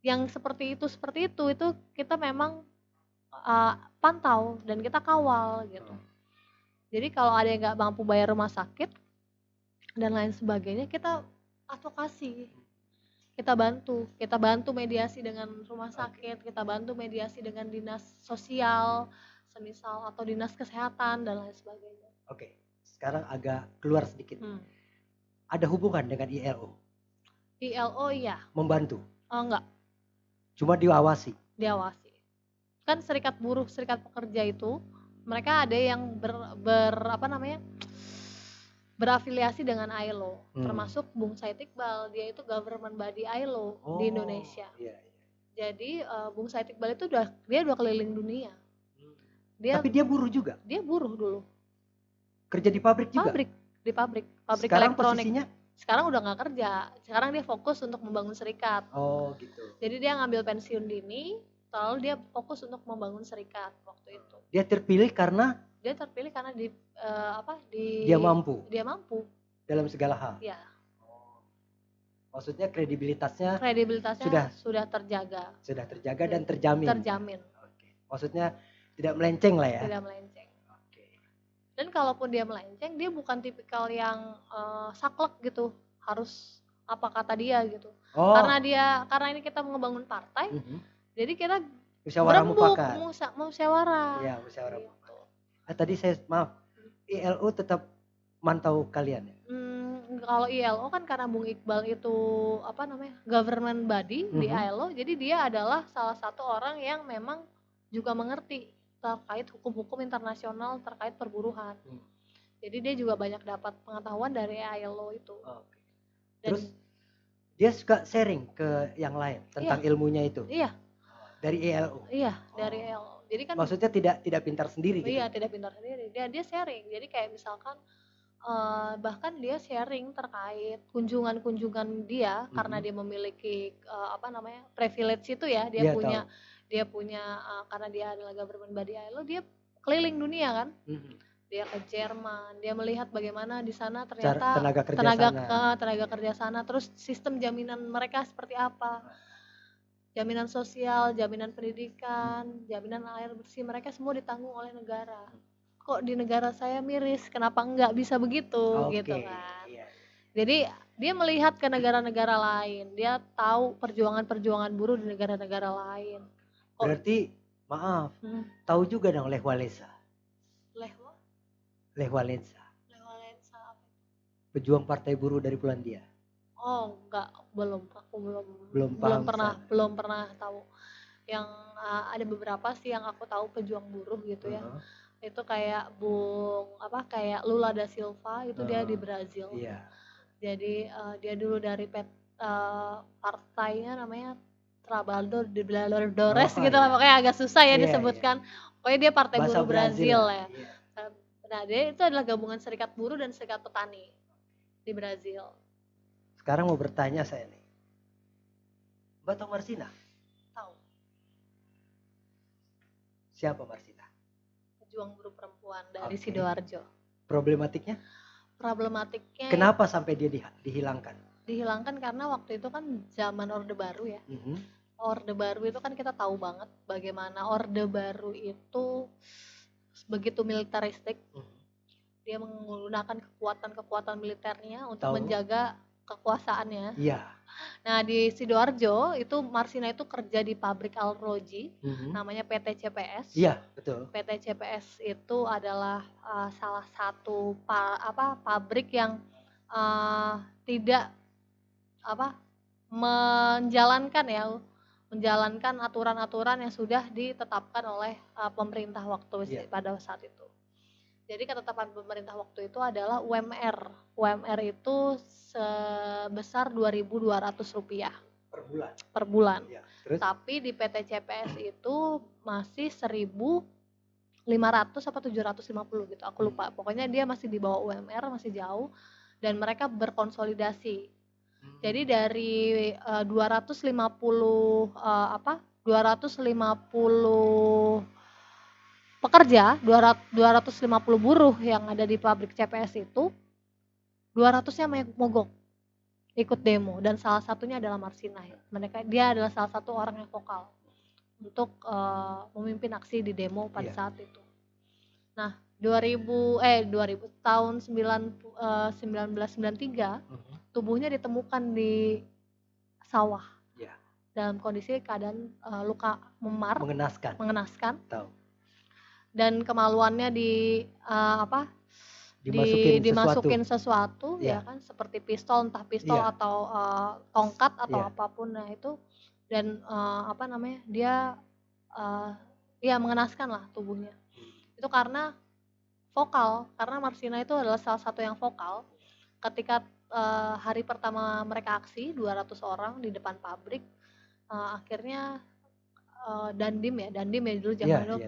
yang seperti itu kita memang pantau dan kita kawal gitu. Jadi kalau ada yang nggak mampu bayar rumah sakit dan lain sebagainya, kita advokasi, kita bantu mediasi dengan rumah sakit, kita bantu mediasi dengan dinas sosial semisal atau dinas kesehatan dan lain sebagainya. Oke, sekarang agak keluar sedikit. Ada hubungan dengan ILO? ILO iya. Membantu? Enggak. Cuma diawasi? Diawasi. Kan serikat buruh, serikat pekerja itu mereka ada yang berafiliasi dengan ILO, termasuk Bung Said Iqbal, dia itu government body ILO di Indonesia. Jadi Bung Said Iqbal itu dia udah keliling dunia. Tapi dia buruh juga? Dia buruh dulu. Kerja di pabrik juga? Di pabrik sekarang elektronik. Posisinya? Sekarang udah nggak kerja. Sekarang dia fokus untuk membangun serikat. Oh gitu. Jadi dia ngambil pensiun dini, lalu dia fokus untuk membangun serikat waktu itu. Dia terpilih karena dia mampu dalam segala hal. Iya. Maksudnya kredibilitasnya sudah terjaga. Sudah terjaga dan terjamin. Oke. Maksudnya tidak melenceng lah ya. Tidak melenceng. Oke. Dan kalaupun dia melenceng, dia bukan tipikal yang saklek gitu, harus apa kata dia gitu. Karena ini kita ngebangun partai, jadi kita berembuk, musyawarah. Iya, musyawarah. Gitu. Tadi saya ILO tetap mantau kalian ya? Kalau ILO kan karena Bung Iqbal itu government body di ILO, jadi dia adalah salah satu orang yang memang juga mengerti terkait hukum-hukum internasional terkait perburuhan. Jadi dia juga banyak dapat pengetahuan dari ILO itu. Terus dia suka sharing ke yang lain tentang ilmunya itu? Iya. Dari ILO? Iya, dari ILO. Jadi kan maksudnya tidak pintar sendiri gitu? Iya, tidak pintar sendiri. Dia sharing. Jadi kayak misalkan bahkan dia sharing terkait kunjungan dia karena dia memiliki privilege itu ya, dia punya karena dia adalah government body ILO, dia keliling dunia kan. Dia ke Jerman, dia melihat bagaimana di sana ternyata tenaga kerja sana, terus sistem jaminan mereka seperti apa, jaminan sosial, jaminan pendidikan, jaminan air bersih, mereka semua ditanggung oleh negara. Kok di negara saya miris, kenapa enggak bisa begitu gitu kan. Jadi dia melihat ke negara-negara lain, dia tahu perjuangan buruh di negara-negara lain. Berarti tahu juga dong Lech Walesa? Lech Walesa pejuang Partai Buruh dari Polandia? Oh, enggak, belum. Aku Belum paham belum pernah tahu. Yang ada beberapa sih yang aku tahu pejuang buruh gitu ya. Itu kayak kayak Lula da Silva itu dia di Brazil. Iya. Jadi dia dulu dari partainya namanya Trabalhadores gitu lah, pokoknya agak susah ya disebutkan. Pokoknya dia Partai Bahasa Buruh Brazil ya. Iya. Nah, dia itu adalah gabungan serikat buruh dan serikat petani di Brazil. Sekarang mau bertanya saya nih. Mbak tahu Marsina? Tahu. Siapa Marsina? Pejuang buruh perempuan dari Sidoarjo. Problematiknya? Kenapa sampai dia dihilangkan? Dihilangkan karena waktu itu kan zaman Orde Baru ya. Orde Baru itu kan kita tahu banget bagaimana Orde Baru itu begitu militeristik. Dia menggunakan kekuatan militernya untuk menjaga kekuasaannya. Iya. Nah, di Sidoarjo itu Marsina itu kerja di pabrik Alroji, namanya PT CPS. Iya, betul. PT CPS itu adalah salah satu pabrik yang tidak menjalankan aturan-aturan yang sudah ditetapkan oleh pemerintah pada saat itu. Jadi ketetapan pemerintah waktu itu adalah UMR. UMR itu sebesar Rp2.200 per bulan. Ya, terus? Tapi di PT CPS itu masih 1.500 atau 750 gitu. Aku lupa. Pokoknya dia masih di bawah UMR, masih jauh, dan mereka berkonsolidasi. Jadi dari 250 pekerja, 250 buruh yang ada di pabrik CPS itu 200-nya mogok ikut demo, dan salah satunya adalah Marsina. Dia adalah salah satu orang yang vokal untuk memimpin aksi di demo pada saat itu. Nah, tahun 1993 tubuhnya ditemukan di sawah dalam kondisi keadaan luka memar, mengenaskan. Tahu. Dan kemaluannya dimasukin sesuatu ya kan, seperti pistol, entah pistol atau tongkat atau apapun. Nah itu, dan dia mengenaskan lah tubuhnya. Itu karena Marsina itu adalah salah satu yang vokal ketika hari pertama mereka aksi 200 orang di depan pabrik. Akhirnya Dandim ya dulu zaman dulu,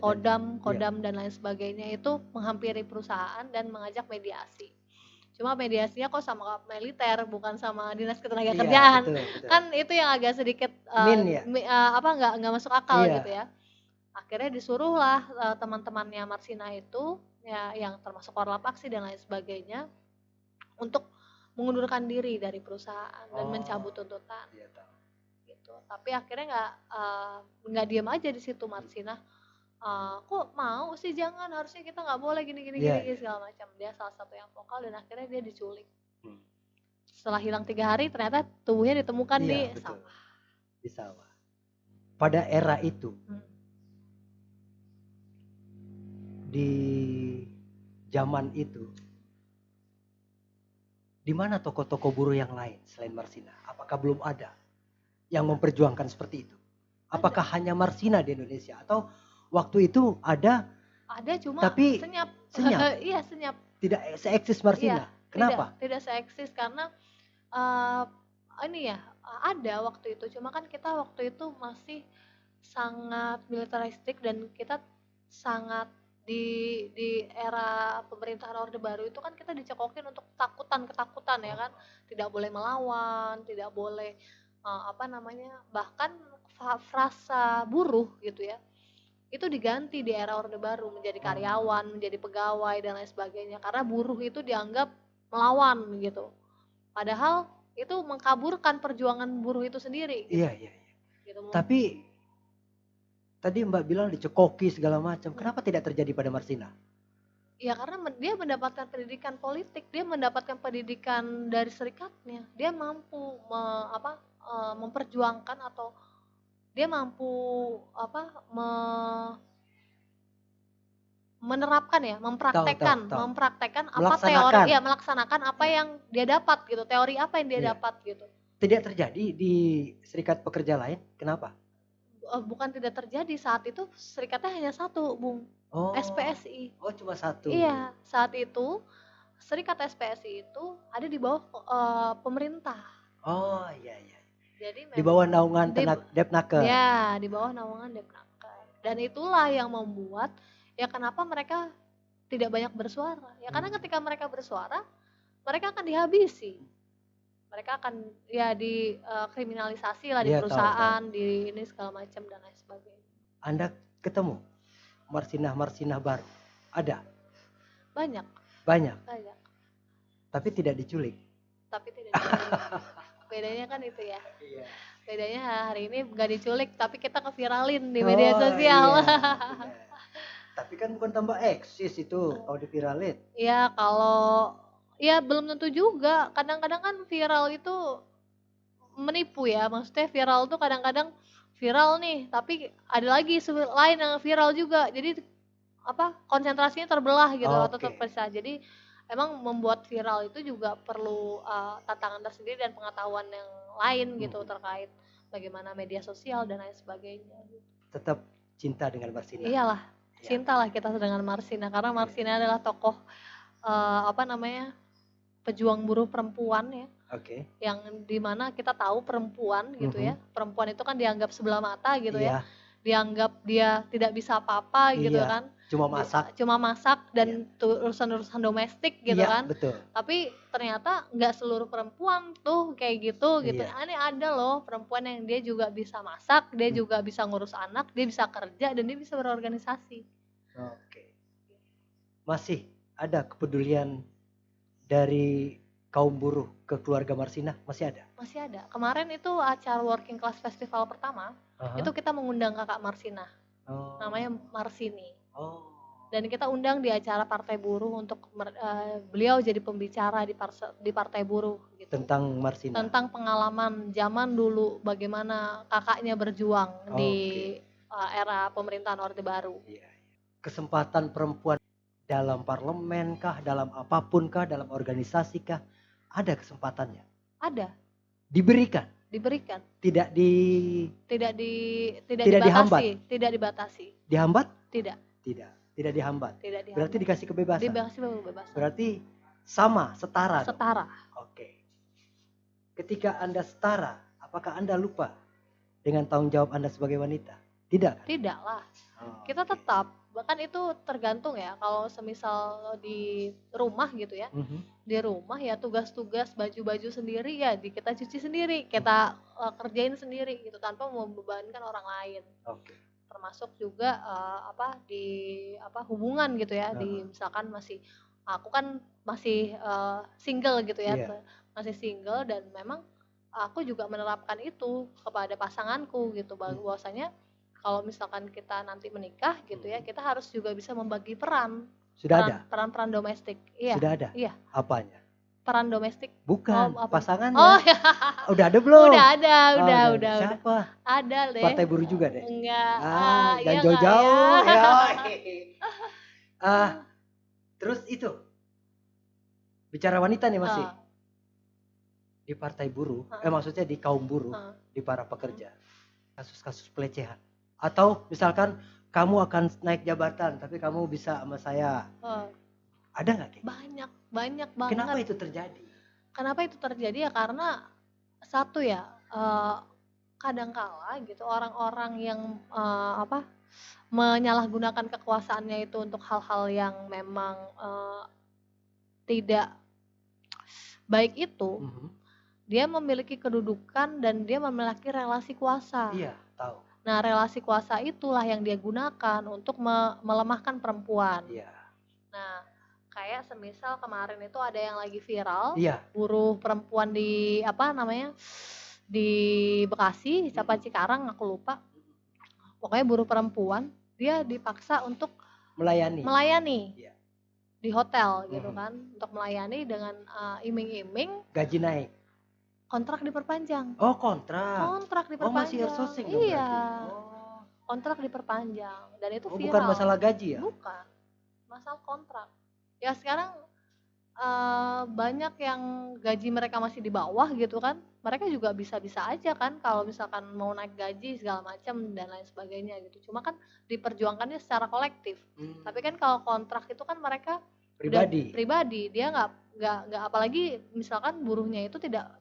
Kodam dan lain sebagainya itu menghampiri perusahaan dan mengajak mediasi. Cuma mediasinya kok sama militer, bukan sama dinas ketenagakerjaan. Betul. Kan itu yang agak sedikit nggak masuk akal gitu ya. Akhirnya disuruhlah teman-temannya Marsina itu ya, yang termasuk korlap aksi dan lain sebagainya, untuk mengundurkan diri dari perusahaan dan mencabut tuntutan. Gitu. Tapi akhirnya nggak diam aja di situ Marsina. Kok mau sih, jangan, harusnya kita nggak boleh gini segala macam. Dia salah satu yang vokal dan akhirnya dia diculik. Setelah hilang 3 hari ternyata tubuhnya ditemukan di sawah. Di sawah. Pada era itu, di zaman itu, di mana tokoh-tokoh buruh yang lain selain Marsina? Apakah belum ada yang memperjuangkan seperti itu? Apakah hanya Marsina di Indonesia, atau waktu itu ada cuma tapi senyap. Iya, senyap. Tidak seeksis Marsina. Kenapa? Tidak seeksis karena ada waktu itu, cuma kan kita waktu itu masih sangat militeristik dan kita sangat di era pemerintahan Orde Baru itu kan kita dicekokin untuk ketakutan ya kan, tidak boleh melawan, tidak boleh bahkan frasa buruh gitu ya, itu diganti di era Orde Baru menjadi karyawan, menjadi pegawai dan lain sebagainya, karena buruh itu dianggap melawan gitu, padahal itu mengkaburkan perjuangan buruh itu sendiri gitu. Iya. Gitu. Tapi tadi Mbak bilang dicekoki segala macam, kenapa tidak terjadi pada Marsina? Ya karena dia mendapatkan pendidikan politik, dia mendapatkan pendidikan dari serikatnya, dia mampu memperjuangkan, atau dia mampu menerapkan ya, mempraktekkan tahu. apa teori, ya melaksanakan apa Ya. yang dia dapat gitu, teori apa yang dia Iya. dapat gitu. Tidak terjadi di serikat pekerja lain, kenapa? Bukan tidak terjadi, saat itu serikatnya hanya satu, Bung. Oh, SPSI. oh cuma satu. Iya, saat itu serikat SPSI itu ada di bawah pemerintah. Oh iya. Jadi Di bawah naungan Depnaker. Ya, di bawah naungan Depnaker. Dan itulah yang membuat ya kenapa mereka tidak banyak bersuara. Ya karena ketika mereka bersuara, mereka akan dihabisi. Mereka akan ya dikriminalisasi lah di Iya, perusahaan, tahu. di ini segala macam dan lain sebagainya. Anda ketemu Marsinah baru? Ada? Banyak. Tapi tidak diculik. Bedanya kan itu ya. Iya. Bedanya hari ini gak diculik tapi kita keviralin di media sosial. Iya. Tapi kan bukan tambah eksis itu kalau diviralin. Ya kalau ya belum tentu juga. Kadang-kadang kan viral itu menipu ya. Maksudnya viral tuh kadang-kadang viral nih, tapi ada lagi lain yang viral juga. Jadi konsentrasinya terbelah gitu atau terpisah. Jadi emang membuat viral itu juga perlu tantangan tersendiri dan pengetahuan yang lain gitu terkait bagaimana media sosial dan lain sebagainya. Tetap cinta dengan Marsinah. Iyalah, cintalah kita dengan Marsinah karena Marsinah adalah tokoh pejuang buruh perempuan ya. Oke. Yang dimana kita tahu perempuan gitu ya, perempuan itu kan dianggap sebelah mata gitu ya, dianggap dia tidak bisa apa-apa gitu kan, cuma masak dan urusan domestik gitu kan. Betul. Tapi ternyata nggak seluruh perempuan tuh kayak gitu. Ini ada loh perempuan yang dia juga bisa masak, dia juga bisa ngurus anak, dia bisa kerja dan dia bisa berorganisasi. Oke. Masih ada kepedulian dari kaum buruh ke keluarga Marsinah? Masih ada? Masih ada. Kemarin itu acara Working Class Festival pertama, itu kita mengundang kakak Marsinah, namanya Marsini. Dan kita undang di acara Partai Buruh untuk beliau jadi pembicara di Partai Buruh gitu. Tentang Marsinah. Tentang pengalaman zaman dulu bagaimana kakaknya berjuang di era pemerintahan Orde Baru. Kesempatan perempuan dalam parlemen kah, dalam apapun kah, dalam organisasi kah, ada kesempatannya? Ada. Diberikan. Tidak dibatasi. Dihambat? Tidak dihambat. Berarti dikasih kebebasan. Berarti setara. Oke. Ketika Anda setara, apakah Anda lupa dengan tanggung jawab Anda sebagai wanita? Tidak. Tidaklah. Kita tetap, bahkan itu tergantung ya, kalau semisal di rumah gitu ya. Di rumah ya tugas-tugas baju-baju sendiri ya kita cuci sendiri, kita kerjain sendiri gitu tanpa membebankan orang lain. Termasuk juga hubungan gitu ya, di misalkan aku kan masih single gitu ya. Masih single dan memang aku juga menerapkan itu kepada pasanganku gitu, bahwasanya kalau misalkan kita nanti menikah gitu ya, kita harus juga bisa membagi peran. Sudah ada? Peran domestik. Iya. Sudah ada? Iya. Apanya? Peran domestik. Bukan, pasangannya. Oh ya. Udah ada belum? Udah. Siapa? Ada deh. Partai Buruh juga deh? Enggak. Jangan jauh-jauh. Terus itu, bicara wanita nih masih. Di Partai Buruh, maksudnya di kaum buruh, di para pekerja. Kasus-kasus pelecehan. Atau misalkan kamu akan naik jabatan, tapi kamu bisa sama saya. Ada nggak? Banyak banget. Kenapa itu terjadi? Ya karena satu ya, kadangkala gitu orang-orang yang menyalahgunakan kekuasaannya itu untuk hal-hal yang memang tidak baik itu. Dia memiliki kedudukan dan dia memiliki relasi kuasa. Iya, tahu. Nah, relasi kuasa itulah yang dia gunakan untuk melemahkan perempuan. Iya. Nah, kayak semisal kemarin itu ada yang lagi viral, iya. Buruh perempuan di di Bekasi, Cikarang, aku lupa. Pokoknya buruh perempuan, dia dipaksa untuk melayani. Iya. Di hotel gitu kan, untuk melayani dengan iming-iming gaji naik. Kontrak diperpanjang. Kontrak diperpanjang. Masih outsourcing iya. Kontrak diperpanjang dan itu viral. Bukan masalah gaji ya? Bukan. masalah kontrak. Ya sekarang banyak yang gaji mereka masih di bawah gitu kan, mereka juga bisa-bisa aja kan kalau misalkan mau naik gaji segala macam dan lain sebagainya gitu. Cuma kan diperjuangkannya secara kolektif. Tapi kan kalau kontrak itu kan mereka pribadi, dia nggak apalagi misalkan buruhnya itu tidak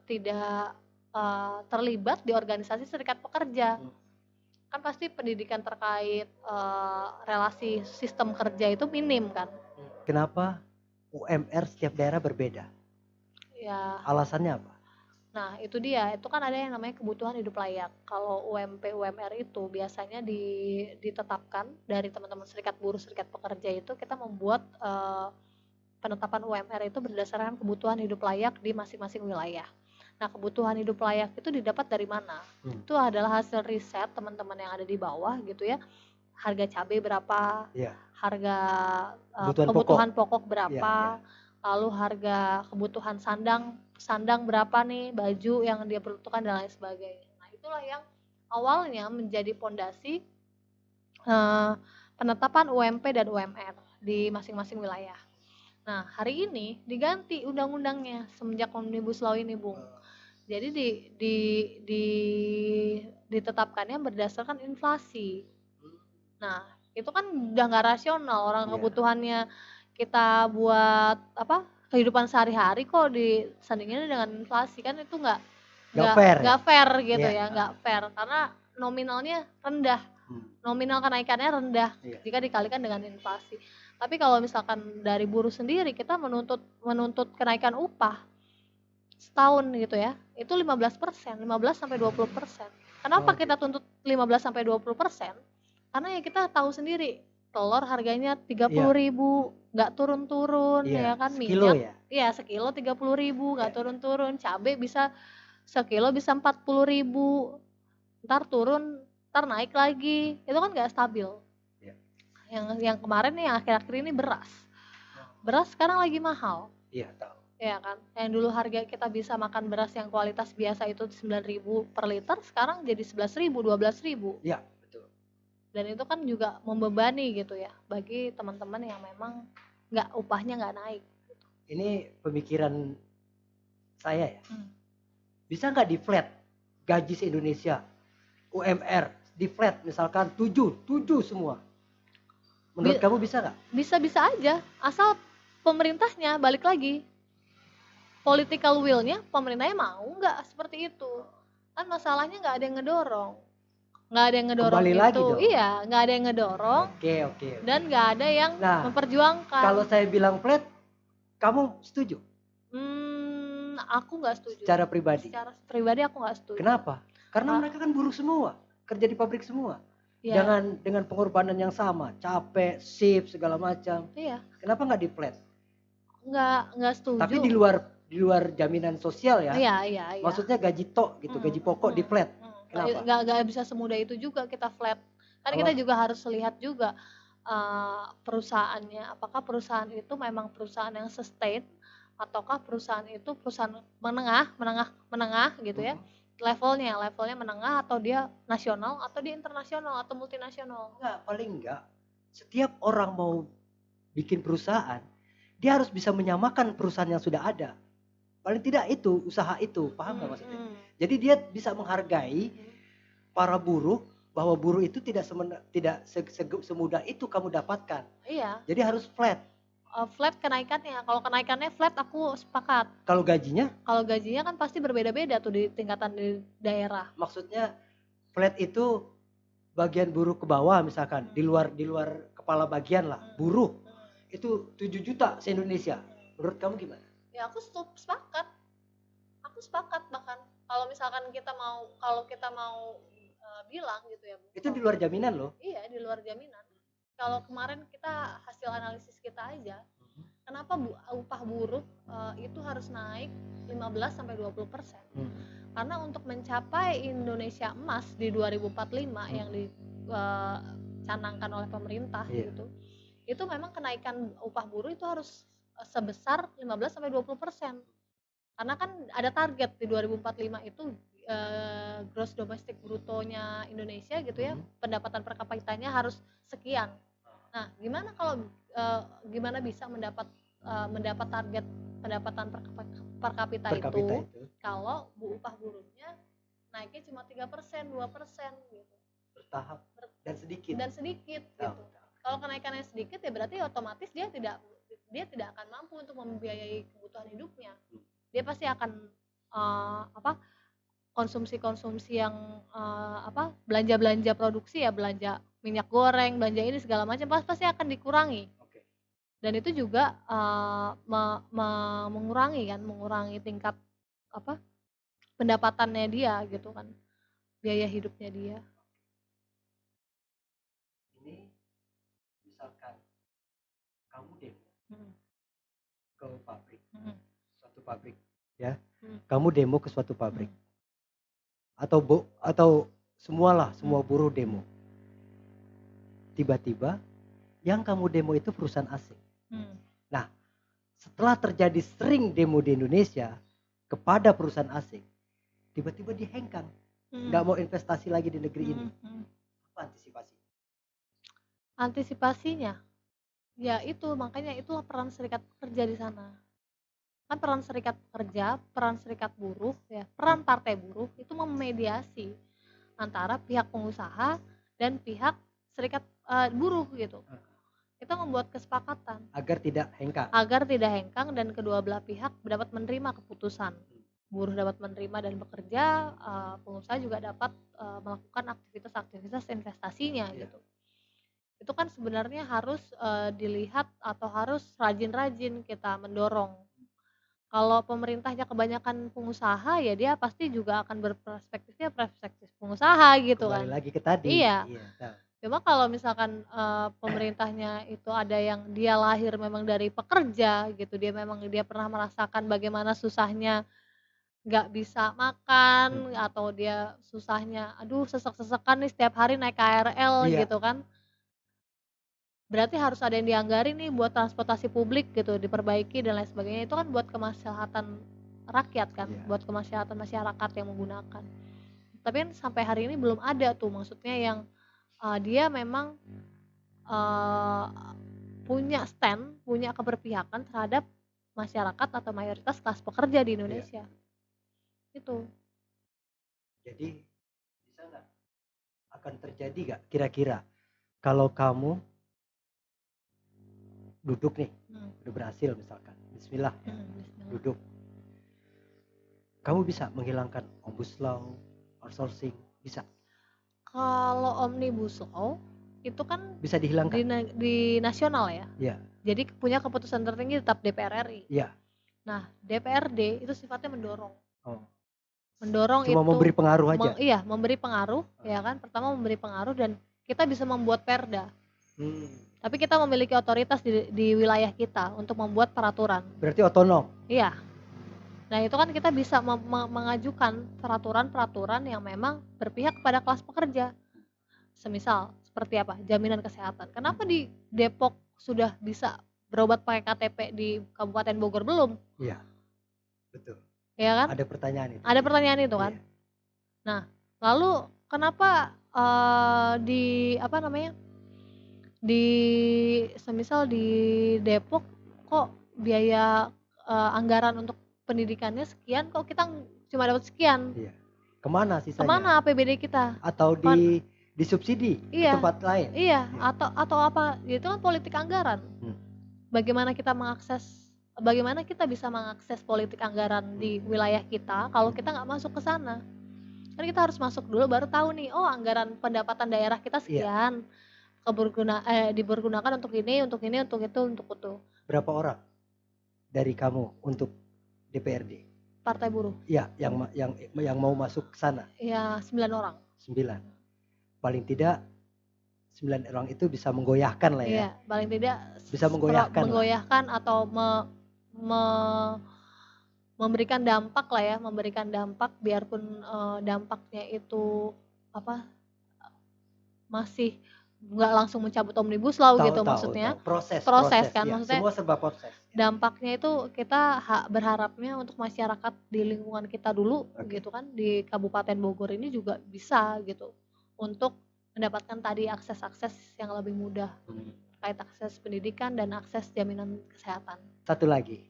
terlibat di organisasi serikat pekerja. Kan pasti pendidikan terkait relasi sistem kerja itu minim kan. Kenapa UMR setiap daerah berbeda? Ya, Alasannya apa? nah itu dia, itu kan ada yang namanya kebutuhan hidup layak. Kalau UMP UMR itu biasanya ditetapkan dari teman-teman serikat buruh serikat pekerja, itu kita membuat penetapan UMR itu berdasarkan kebutuhan hidup layak di masing-masing wilayah. Nah, kebutuhan hidup layak itu didapat dari mana? Itu adalah hasil riset teman-teman yang ada di bawah gitu ya. Harga cabai berapa? Harga kebutuhan pokok berapa? Lalu harga kebutuhan sandang berapa nih, baju yang dia peruntukkan dan lain sebagainya. Nah, itulah yang awalnya menjadi pondasi penetapan UMP dan UMR di masing-masing wilayah. Nah, hari ini diganti undang-undangnya semenjak Omnibus Law ini, Bung. Jadi ditetapkannya berdasarkan inflasi. Nah, itu kan udah nggak rasional, orang kebutuhannya kita buat kehidupan sehari-hari kok disandingin dengan inflasi, kan itu nggak fair gitu ya, nggak fair karena nominalnya rendah, nominal kenaikannya rendah jika dikalikan dengan inflasi. Tapi kalau misalkan dari buruh sendiri kita menuntut kenaikan upah setahun gitu ya, itu 15%, 15-20%. Kenapa kita tuntut 15-20%? Karena ya kita tahu sendiri, telur harganya 30.000, nggak turun-turun, ya kan, minyak sekilo 30.000, nggak turun-turun, cabai bisa sekilo bisa 40.000, ntar turun, ntar naik lagi, itu kan nggak stabil. Yang kemarin nih, yang akhir-akhir ini beras sekarang lagi mahal. Tahu. Ya kan, yang dulu harga kita bisa makan beras yang kualitas biasa itu 9.000 per liter, sekarang jadi 11.000, 12.000. Iya, betul. Dan itu kan juga membebani gitu ya bagi teman-teman yang memang upahnya nggak naik gitu. Ini pemikiran saya ya. Bisa nggak di flat gaji se-Indonesia, UMR di flat misalkan 7 semua? Menurut kamu bisa nggak? Bisa aja, asal pemerintahnya balik lagi, political will-nya pemerintahnya mau nggak seperti itu. Kan masalahnya nggak ada yang ngedorong Kembali itu lagi dong. Iya, nggak ada yang ngedorong. Oke. Dan nggak ada yang memperjuangkan. Kalau saya bilang flat, kamu setuju? Aku nggak setuju. Secara pribadi aku nggak setuju. Kenapa? Karena mereka kan buruh semua, kerja di pabrik semua. Dengan pengorbanan yang sama, capek, shift segala macam. Kenapa nggak di flat? Nggak setuju. Tapi di luar jaminan sosial ya. Iya. Maksudnya gaji tok gitu, gaji pokok di flat. Kenapa? Nggak bisa semudah itu juga kita flat. Kan kita juga harus lihat juga perusahaannya, apakah perusahaan itu memang perusahaan yang sustain ataukah perusahaan itu perusahaan menengah gitu ya. Levelnya menengah, atau dia nasional, atau dia internasional atau multinasional. Paling enggak setiap orang mau bikin perusahaan, dia harus bisa menyamakan perusahaan yang sudah ada. Paling tidak itu usaha itu, paham nggak maksudnya? Jadi dia bisa menghargai para buruh, bahwa buruh itu tidak semudah itu kamu dapatkan. Jadi harus flat. Flat kenaikannya. Kalau kenaikannya flat aku sepakat. Kalau gajinya? Kalau gajinya kan pasti berbeda-beda tuh di tingkatan di daerah. Maksudnya flat itu bagian buruh ke bawah misalkan, di luar kepala bagian lah, buruh. Itu 7 juta se-Indonesia. Menurut kamu gimana? Ya aku sepakat. Aku sepakat bahkan. Kalau misalkan kita mau bilang gitu ya, Bu. Itu di luar jaminan loh. Iya, di luar jaminan. Kalau kemarin kita hasil analisis kita aja, kenapa upah buruh itu harus naik 15-20%? Karena untuk mencapai Indonesia emas di 2045 yang dicanangkan oleh pemerintah gitu, itu memang kenaikan upah buruh itu harus sebesar 15-20%. Karena kan ada target di 2045 itu gross domestic brutonya Indonesia gitu ya, pendapatan per kapitanya harus sekian. Nah, gimana bisa mendapat target pendapatan per kapita Per kapita itu itu kalau upah buruhnya naiknya cuma 3%, 2% gitu. bertahap dan sedikit. gitu. Tahu. Kalau kenaikannya sedikit ya berarti otomatis dia tidak akan mampu untuk membiayai kebutuhan hidupnya. Dia pasti akan konsumsi yang belanja produksi ya, belanja minyak goreng, belanja ini segala macam pasti akan dikurangi. Oke. Dan itu juga mengurangi tingkat pendapatannya dia gitu kan, biaya hidupnya dia. Ini misalkan kamu demo ke pabrik, suatu pabrik, ya, kamu demo ke suatu pabrik, atau semua buruh demo. Tiba-tiba yang kamu demo itu perusahaan asing. Nah, setelah terjadi sering demo di Indonesia kepada perusahaan asing, tiba-tiba dihengkang, nggak mau investasi lagi di negeri ini. Apa Antisipasinya? Ya itu, makanya itulah peran serikat pekerja di sana. Kan peran serikat pekerja, peran serikat buruh, ya, peran partai buruh itu memediasi antara pihak pengusaha dan pihak serikat buruh gitu. Kita membuat kesepakatan agar tidak hengkang dan kedua belah pihak dapat menerima keputusan. Buruh dapat menerima dan bekerja, pengusaha juga dapat melakukan aktivitas investasinya gitu. Itu kan sebenarnya harus dilihat atau harus rajin-rajin kita mendorong. Kalau pemerintahnya kebanyakan pengusaha ya dia pasti juga akan perspektif pengusaha gitu. Kembali kan lagi ke tadi. Iya. Cuma kalau misalkan pemerintahnya itu ada yang dia lahir memang dari pekerja gitu, dia pernah merasakan bagaimana susahnya nggak bisa makan, atau dia susahnya sesek-sesekan nih setiap hari naik KRL gitu kan. Berarti harus ada yang dianggarin nih buat transportasi publik gitu, diperbaiki dan lain sebagainya. Itu kan buat kemaslahatan rakyat kan, buat kemaslahatan masyarakat yang menggunakan. Tapi kan sampai hari ini belum ada tuh, maksudnya yang dia memang punya keberpihakan terhadap masyarakat atau mayoritas kelas pekerja di Indonesia. Itu. Jadi bisa nggak akan terjadi nggak kira-kira kalau kamu duduk nih, udah berhasil misalkan, Bismillah ya, duduk, kamu bisa menghilangkan Omnibus Law, outsourcing, bisa? Kalau Omnibus Law itu kan bisa dihilangkan di nasional ya. Iya. Jadi punya keputusan tertinggi tetap DPR RI. Iya. Nah, DPRD itu sifatnya mendorong. Cuma itu memberi pengaruh aja. Memberi pengaruh, ya kan? Pertama memberi pengaruh dan kita bisa membuat perda. Tapi kita memiliki otoritas di wilayah kita untuk membuat peraturan. Berarti otonom. Iya. Nah, itu kan kita bisa mengajukan peraturan-peraturan yang memang berpihak kepada kelas pekerja. Semisal seperti apa? Jaminan kesehatan. Kenapa di Depok sudah bisa berobat pakai KTP, di Kabupaten Bogor belum? Iya. Betul. Ya kan? Ada pertanyaan itu kan? Iya. Nah, lalu kenapa semisal di Depok kok biaya anggaran untuk pendidikannya sekian, kok kita cuma dapat sekian? Iya. Kemana sisanya? Kemana APBD kita? Atau disubsidi ke tempat lain? Iya. Atau apa? Itu kan politik anggaran. Bagaimana kita bisa mengakses politik anggaran di wilayah kita kalau kita nggak masuk ke sana? Kan kita harus masuk dulu baru tahu nih, anggaran pendapatan daerah kita sekian. Dipergunakan untuk ini, untuk itu. Berapa orang dari kamu untuk DPRD? Partai buruh. Iya, yang mau masuk ke sana. Ya, 9 orang. 9. Paling tidak 9 orang itu bisa menggoyahkan lah ya. Iya, paling tidak bisa menggoyahkan atau memberikan dampak lah ya, biarpun dampaknya itu masih nggak langsung mencabut Omnibus Law gitu, maksudnya proses kan, ya. maksudnya semua serba proses. Dampaknya itu kita berharapnya untuk masyarakat di lingkungan kita dulu, gitu kan, di Kabupaten Bogor ini juga bisa gitu untuk mendapatkan tadi akses yang lebih mudah. terkait akses pendidikan dan akses jaminan kesehatan. Satu lagi,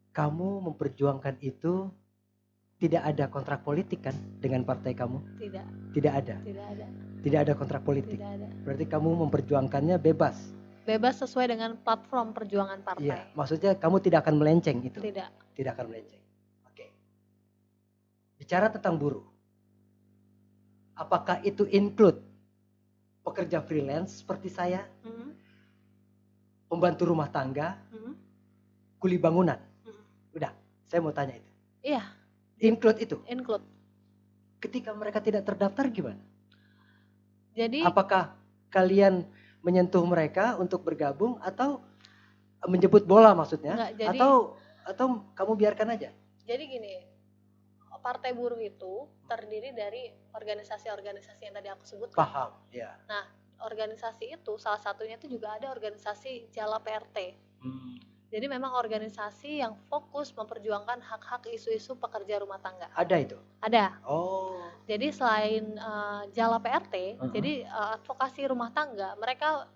kamu memperjuangkan itu tidak ada kontrak politik kan dengan partai kamu? Tidak, Tidak ada. tidak ada, Tidak ada kontrak politik. tidak ada. Berarti kamu memperjuangkannya bebas. Bebas sesuai dengan platform perjuangan partai. Iya, maksudnya kamu tidak akan melenceng itu. Tidak. Tidak akan melenceng. Oke. Bicara tentang buruh. Apakah itu include pekerja freelance seperti saya, Mm, pembantu rumah tangga, mm, kuli bangunan? mm. Udah, saya mau tanya itu. Iya, Include itu. include. Ketika mereka tidak terdaftar gimana? Jadi Apakah kalian menyentuh mereka untuk bergabung atau menjemput bola maksudnya? enggak, jadi Atau kamu biarkan aja? jadi gini, partai buruh itu terdiri dari organisasi-organisasi yang tadi aku sebutkan. Paham, ya. Nah, organisasi itu salah satunya itu juga ada organisasi Jala PRT. Jadi memang organisasi yang fokus memperjuangkan hak-hak isu-isu pekerja rumah tangga. Ada itu? Ada. Oh. Jadi selain Jala PRT, jadi advokasi rumah tangga, mereka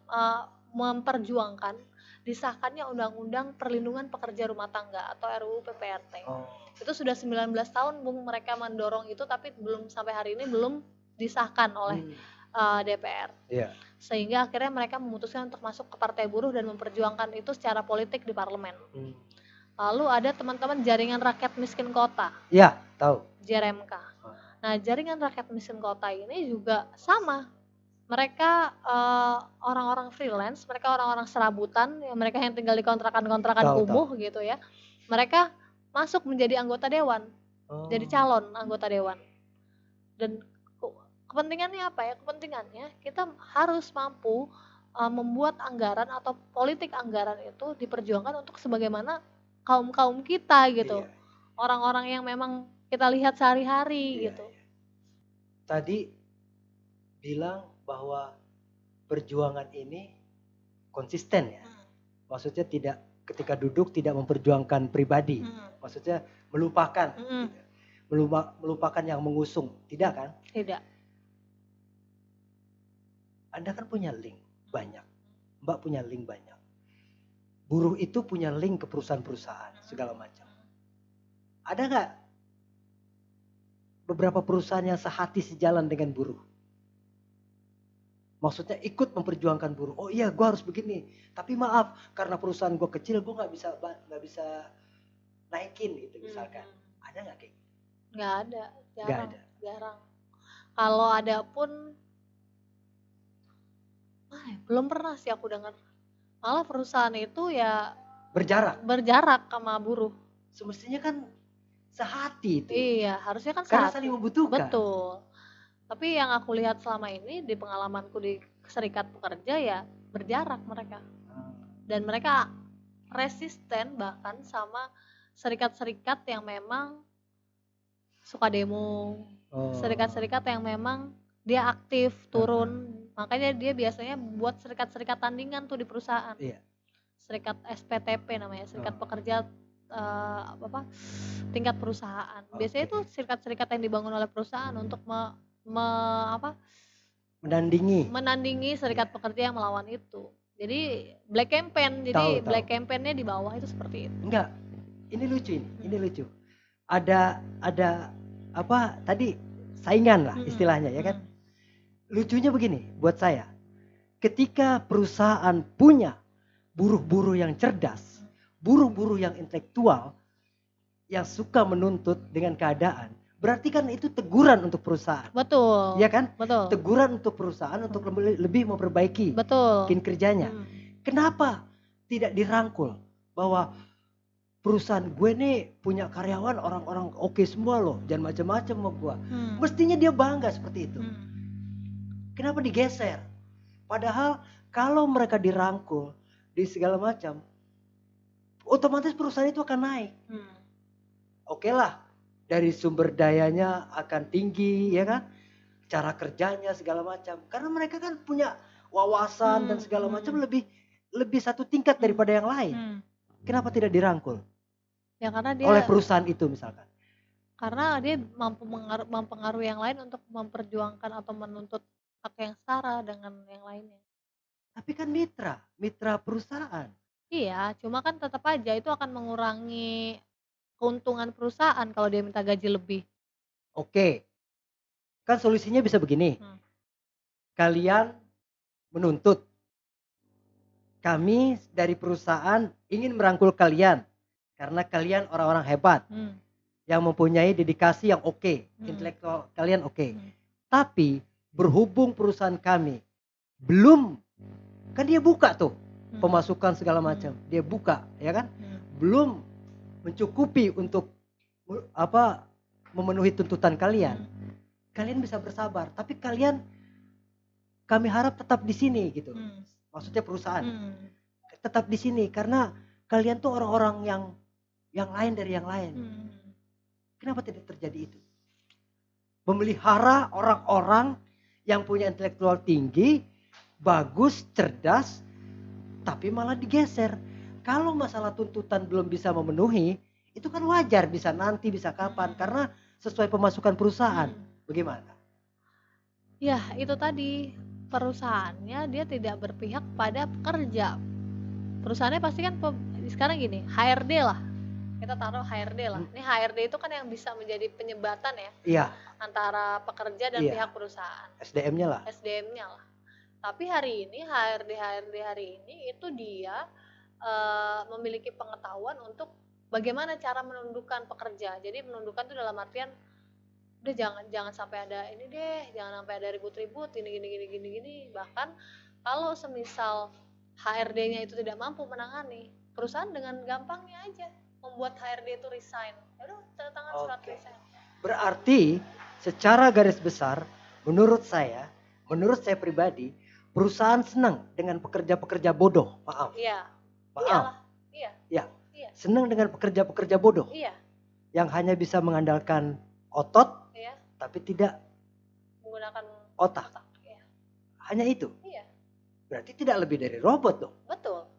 memperjuangkan disahkannya Undang-Undang Perlindungan Pekerja Rumah Tangga atau RUU PPRT. Itu sudah 19 tahun Bung mereka mendorong itu, tapi belum sampai hari ini belum disahkan oleh DPR. Yeah. Sehingga akhirnya mereka memutuskan untuk masuk ke Partai Buruh dan memperjuangkan itu secara politik di parlemen. Lalu ada teman-teman Jaringan Rakyat Miskin Kota. Iya, tahu. JRMK. Nah, Jaringan Rakyat Miskin Kota ini juga sama. Mereka orang-orang freelance, mereka orang-orang serabutan, ya mereka yang tinggal di kontrakan-kontrakan kumuh gitu ya. Mereka masuk menjadi anggota dewan, jadi calon anggota dewan. Dan kepentingannya apa ya? Kepentingannya kita harus mampu membuat anggaran atau politik anggaran itu diperjuangkan untuk sebagaimana kaum-kaum kita gitu. Iya. Orang-orang yang memang kita lihat sehari-hari gitu. Tadi bilang bahwa perjuangan ini konsisten ya. Maksudnya tidak ketika duduk tidak memperjuangkan pribadi. Maksudnya melupakan. Gitu. Melupakan yang mengusung. Tidak kan? Tidak. Anda kan punya link banyak. Mbak punya link banyak. Buruh itu punya link ke perusahaan-perusahaan segala macam. Ada nggak beberapa perusahaan yang sehati sejalan dengan buruh? Maksudnya ikut memperjuangkan buruh. Oh iya, gue harus begini. Tapi maaf, karena perusahaan gue kecil, gue nggak bisa naikin gitu misalkan. Ada nggak kayak? Nggak ada, jarang. Nggak ada. Jarang. Kalau ada pun, belum pernah sih aku dengar. Malah perusahaan itu ya berjarak sama buruh. Semestinya kan sehati itu. Iya, harusnya kan karena sehati. saling membutuhkan. Betul. Tapi yang aku lihat selama ini di pengalamanku di serikat pekerja ya berjarak mereka. Dan mereka resisten bahkan sama serikat-serikat yang memang suka demo. Serikat-serikat yang memang dia aktif turun. Makanya dia biasanya buat serikat-serikat tandingan tuh di perusahaan. Iya. Serikat SPTP namanya, serikat pekerja tingkat perusahaan. Biasanya itu serikat-serikat yang dibangun oleh perusahaan untuk menandingi serikat pekerja yang melawan itu. Jadi black campaign. Jadi black campaign-nya di bawah itu seperti itu. Enggak. Ini lucu ini. Ini lucu. Ada apa tadi saingan lah istilahnya ya kan. Lucunya begini buat saya. Ketika perusahaan punya buruh-buruh yang cerdas, buruh-buruh yang intelektual, yang suka menuntut dengan keadaan, berarti kan itu teguran untuk perusahaan. Betul. Iya kan? Betul. Teguran untuk perusahaan untuk lebih memperbaiki kinerjanya. Kenapa tidak dirangkul bahwa perusahaan gue nih punya karyawan orang-orang oke semua loh, jangan macam-macam sama gue. Mestinya dia bangga seperti itu. Kenapa digeser? Padahal kalau mereka dirangkul di segala macam, otomatis perusahaan itu akan naik. Oke lah, dari sumber dayanya akan tinggi, ya kan? Cara kerjanya segala macam. Karena mereka kan punya wawasan dan segala macam lebih satu tingkat daripada yang lain. Kenapa tidak dirangkul? Ya karena dia oleh perusahaan itu misalkan. Karena dia mampu mempengaruhi yang lain untuk memperjuangkan atau menuntut hak yang setara dengan yang lainnya. Tapi kan mitra perusahaan. Iya, cuma kan tetap aja itu akan mengurangi keuntungan perusahaan kalau dia minta gaji lebih. Oke, kan solusinya bisa begini. Hmm. Kalian menuntut, kami dari perusahaan ingin merangkul kalian karena kalian orang-orang hebat Hmm. yang mempunyai dedikasi yang oke, intelektual kalian oke. Tapi berhubung perusahaan kami belum, kan dia buka tuh pemasukan segala macam, dia buka, ya kan? Belum mencukupi untuk memenuhi tuntutan kalian. Kalian bisa bersabar, tapi kami harap tetap di sini gitu. Maksudnya perusahaan tetap di sini karena kalian tuh orang-orang yang lain dari yang lain. Kenapa tidak terjadi itu? Memelihara orang-orang yang punya intelektual tinggi, bagus, cerdas, tapi malah digeser. Kalau masalah tuntutan belum bisa memenuhi, itu kan wajar, bisa nanti, bisa kapan, karena sesuai pemasukan perusahaan. Bagaimana? Ya, itu tadi, perusahaannya dia tidak berpihak pada pekerja. Perusahaannya pasti kan sekarang gini, HRD lah. Kita taruh HRD lah. Ini HRD itu kan yang bisa menjadi penyebatan ya. Iya. Antara pekerja dan pihak perusahaan. SDM-nya lah. SDM-nya lah. Tapi hari ini HRD hari ini itu dia memiliki pengetahuan untuk bagaimana cara menundukkan pekerja. Jadi menundukkan itu dalam artian udah jangan sampai ada ini deh, jangan sampai ada ribut-ribut gini. Bahkan kalau semisal HRD-nya itu tidak mampu menangani, perusahaan dengan gampangnya aja membuat HRD itu resign. Yaudah, tanda tangan surat resign. Berarti secara garis besar, menurut saya pribadi, perusahaan senang dengan pekerja-pekerja bodoh. Maaf. Iya. Maaf. Iya. Senang dengan pekerja-pekerja bodoh. Iya. Yang hanya bisa mengandalkan otot, tapi tidak menggunakan otak. Iya. Hanya itu. Iya. Berarti tidak lebih dari robot dong. Betul.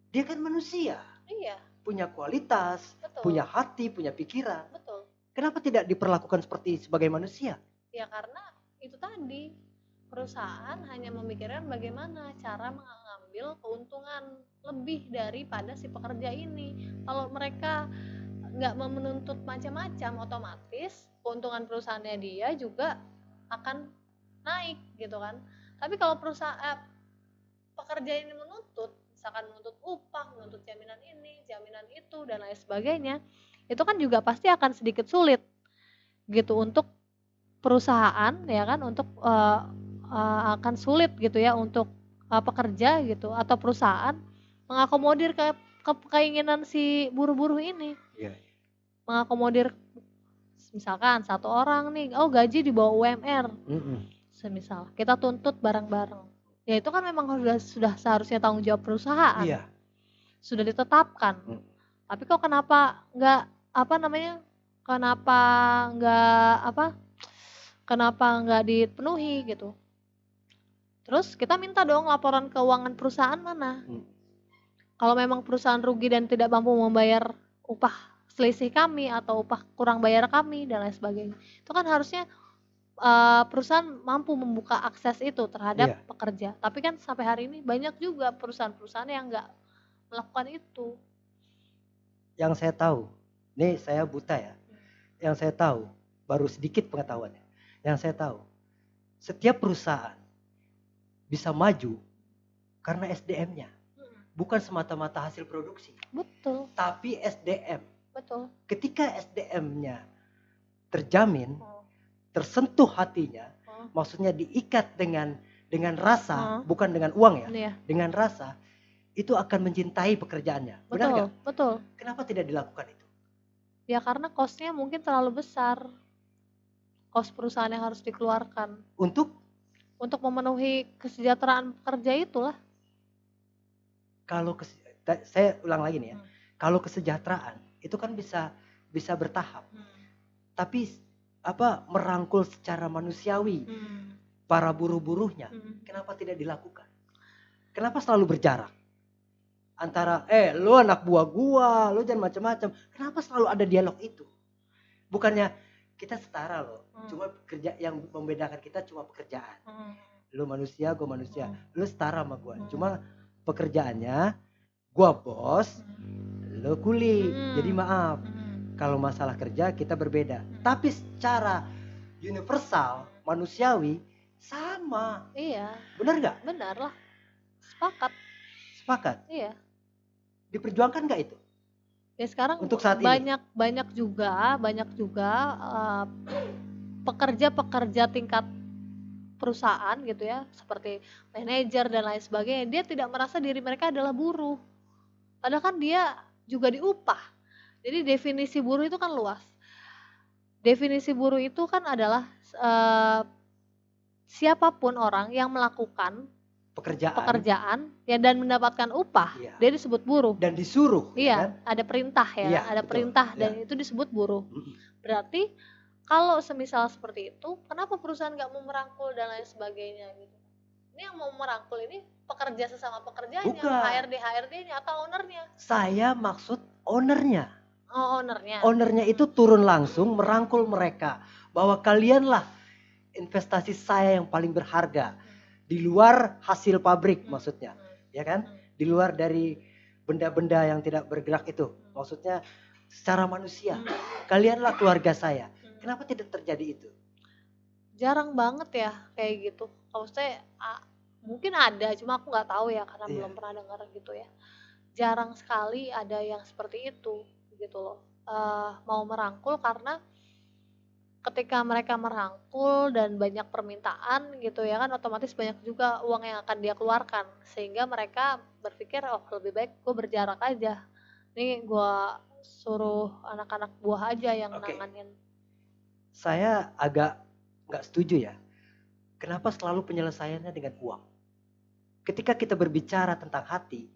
Dia kan manusia. Iya. Punya kualitas, betul. Punya hati, punya pikiran. Betul. Kenapa tidak diperlakukan sebagai manusia? Ya karena itu tadi, perusahaan hanya memikirkan bagaimana cara mengambil keuntungan lebih daripada si pekerja ini. Kalau mereka nggak menuntut macam-macam, otomatis keuntungan perusahaannya dia juga akan naik gitu kan. Tapi kalau pekerja ini menuntut, misalkan menuntut upah, menuntut jaminan ini, jaminan itu dan lain sebagainya, itu kan juga pasti akan sedikit sulit gitu untuk perusahaan, ya kan, untuk akan sulit gitu ya untuk pekerja gitu atau perusahaan mengakomodir ke keinginan si buruh-buruh ini. Iya. Mengakomodir misalkan satu orang nih, gaji di bawah UMR. Semisal kita tuntut bareng-bareng. Ya itu kan memang sudah seharusnya tanggung jawab perusahaan. Iya. Sudah ditetapkan. Tapi kok kenapa nggak dipenuhi gitu. Terus kita minta dong laporan keuangan perusahaan mana. Kalau memang perusahaan rugi dan tidak mampu membayar upah selisih kami atau upah kurang bayar kami dan lain sebagainya, itu kan harusnya perusahaan mampu membuka akses itu terhadap pekerja. Tapi kan sampai hari ini banyak juga perusahaan-perusahaan yang nggak melakukan itu. Yang saya tahu, nih saya buta ya, yang saya tahu baru sedikit pengetahuannya. Yang saya tahu, setiap perusahaan bisa maju karena SDM-nya. Bukan semata-mata hasil produksi. Betul. Tapi SDM. Betul. Ketika SDM-nya terjamin, tersentuh hatinya, maksudnya diikat dengan rasa, bukan dengan uang ya, dengan rasa, itu akan mencintai pekerjaannya. Benar nggak? Betul. Kenapa tidak dilakukan itu? Ya karena cost-nya mungkin terlalu besar. Cost perusahaan yang harus dikeluarkan. Untuk memenuhi kesejahteraan pekerja itulah. Kalau saya ulang lagi nih ya, kalau kesejahteraan itu kan bisa bertahap, tapi merangkul secara manusiawi para buruh-buruhnya, kenapa tidak dilakukan? Kenapa selalu berjarak antara lu anak buah gua, lu jangan macam-macam? Kenapa selalu ada dialog itu? Bukannya kita setara loh, cuma kerja yang membedakan kita cuma pekerjaan. Lu manusia, gue manusia. Hmm. Lu setara sama gue. Cuma pekerjaannya gue bos, lu kuli. Jadi maaf, kalau masalah kerja kita berbeda. Tapi secara universal, manusiawi sama. Iya, Benar nggak? benar lah. Sepakat. Sepakat. Iya. Diperjuangkan nggak itu? Ya sekarang Untuk saat ini. banyak juga pekerja-pekerja tingkat perusahaan gitu ya, seperti manajer dan lain sebagainya, dia tidak merasa diri mereka adalah buruh. Padahal kan dia juga diupah. Jadi definisi buruh itu kan luas. Definisi buruh itu kan adalah siapapun orang yang melakukan pekerjaan ya dan mendapatkan upah, Iya. dia disebut buruh. Dan disuruh, Iya, ya kan? ada perintah ya, Iya, ada betul. perintah dan Iya. itu disebut buruh. Mm-mm. Berarti kalau semisal seperti itu, kenapa perusahaan nggak mau merangkul dan lain sebagainya gitu? Ini yang mau merangkul ini pekerja sesama pekerjanya, Bukan. HRD-nya atau ownernya? Saya maksud ownernya. Oh, ownernya. Ownernya itu turun langsung merangkul mereka. Bahwa kalianlah investasi saya yang paling berharga. Di luar hasil pabrik maksudnya. Ya kan? Di luar dari benda-benda yang tidak bergerak itu. Maksudnya secara manusia. Kalianlah keluarga saya. Kenapa tidak terjadi itu? Jarang banget ya kayak gitu. Kalau saya mungkin ada, cuma aku nggak tahu ya karena belum pernah dengar gitu ya. Jarang sekali ada yang seperti itu gitu loh. Mau merangkul karena ketika mereka merangkul dan banyak permintaan gitu ya kan, otomatis banyak juga uang yang akan dia keluarkan, sehingga mereka berpikir oh lebih baik gue berjarak aja, nih gue suruh anak-anak buah aja yang nanganin. Saya agak nggak setuju ya. Kenapa selalu penyelesaiannya dengan uang? Ketika kita berbicara tentang hati,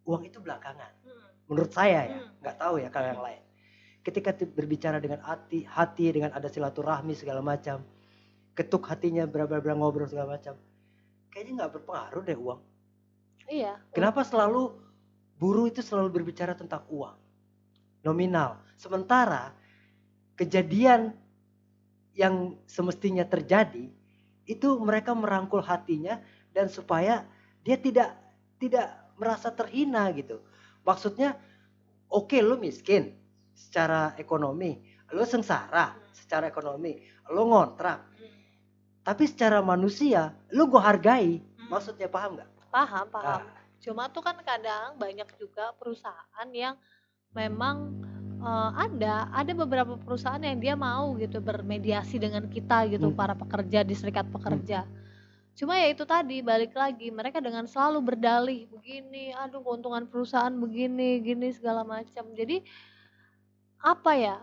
uang itu belakangan. Menurut saya ya, nggak tahu ya kalau yang lain. Ketika berbicara dengan hati dengan ada silaturahmi segala macam, ketuk hatinya berapa ngobrol segala macam, kayaknya nggak berpengaruh deh uang. Iya. Kenapa selalu buruh itu selalu berbicara tentang uang nominal, sementara kejadian yang semestinya terjadi itu mereka merangkul hatinya dan supaya dia tidak merasa terhina gitu. Maksudnya oke, lu miskin secara ekonomi, lu sengsara secara ekonomi, lu ngontrak. Tapi secara manusia, lu gue hargai. Maksudnya paham nggak? Paham. Cuma tuh kan kadang banyak juga perusahaan yang memang ada beberapa perusahaan yang dia mau gitu bermediasi dengan kita gitu, para pekerja di serikat pekerja. Cuma ya itu tadi, balik lagi, mereka dengan selalu berdalih begini, aduh keuntungan perusahaan begini, gini segala macam. Jadi apa ya,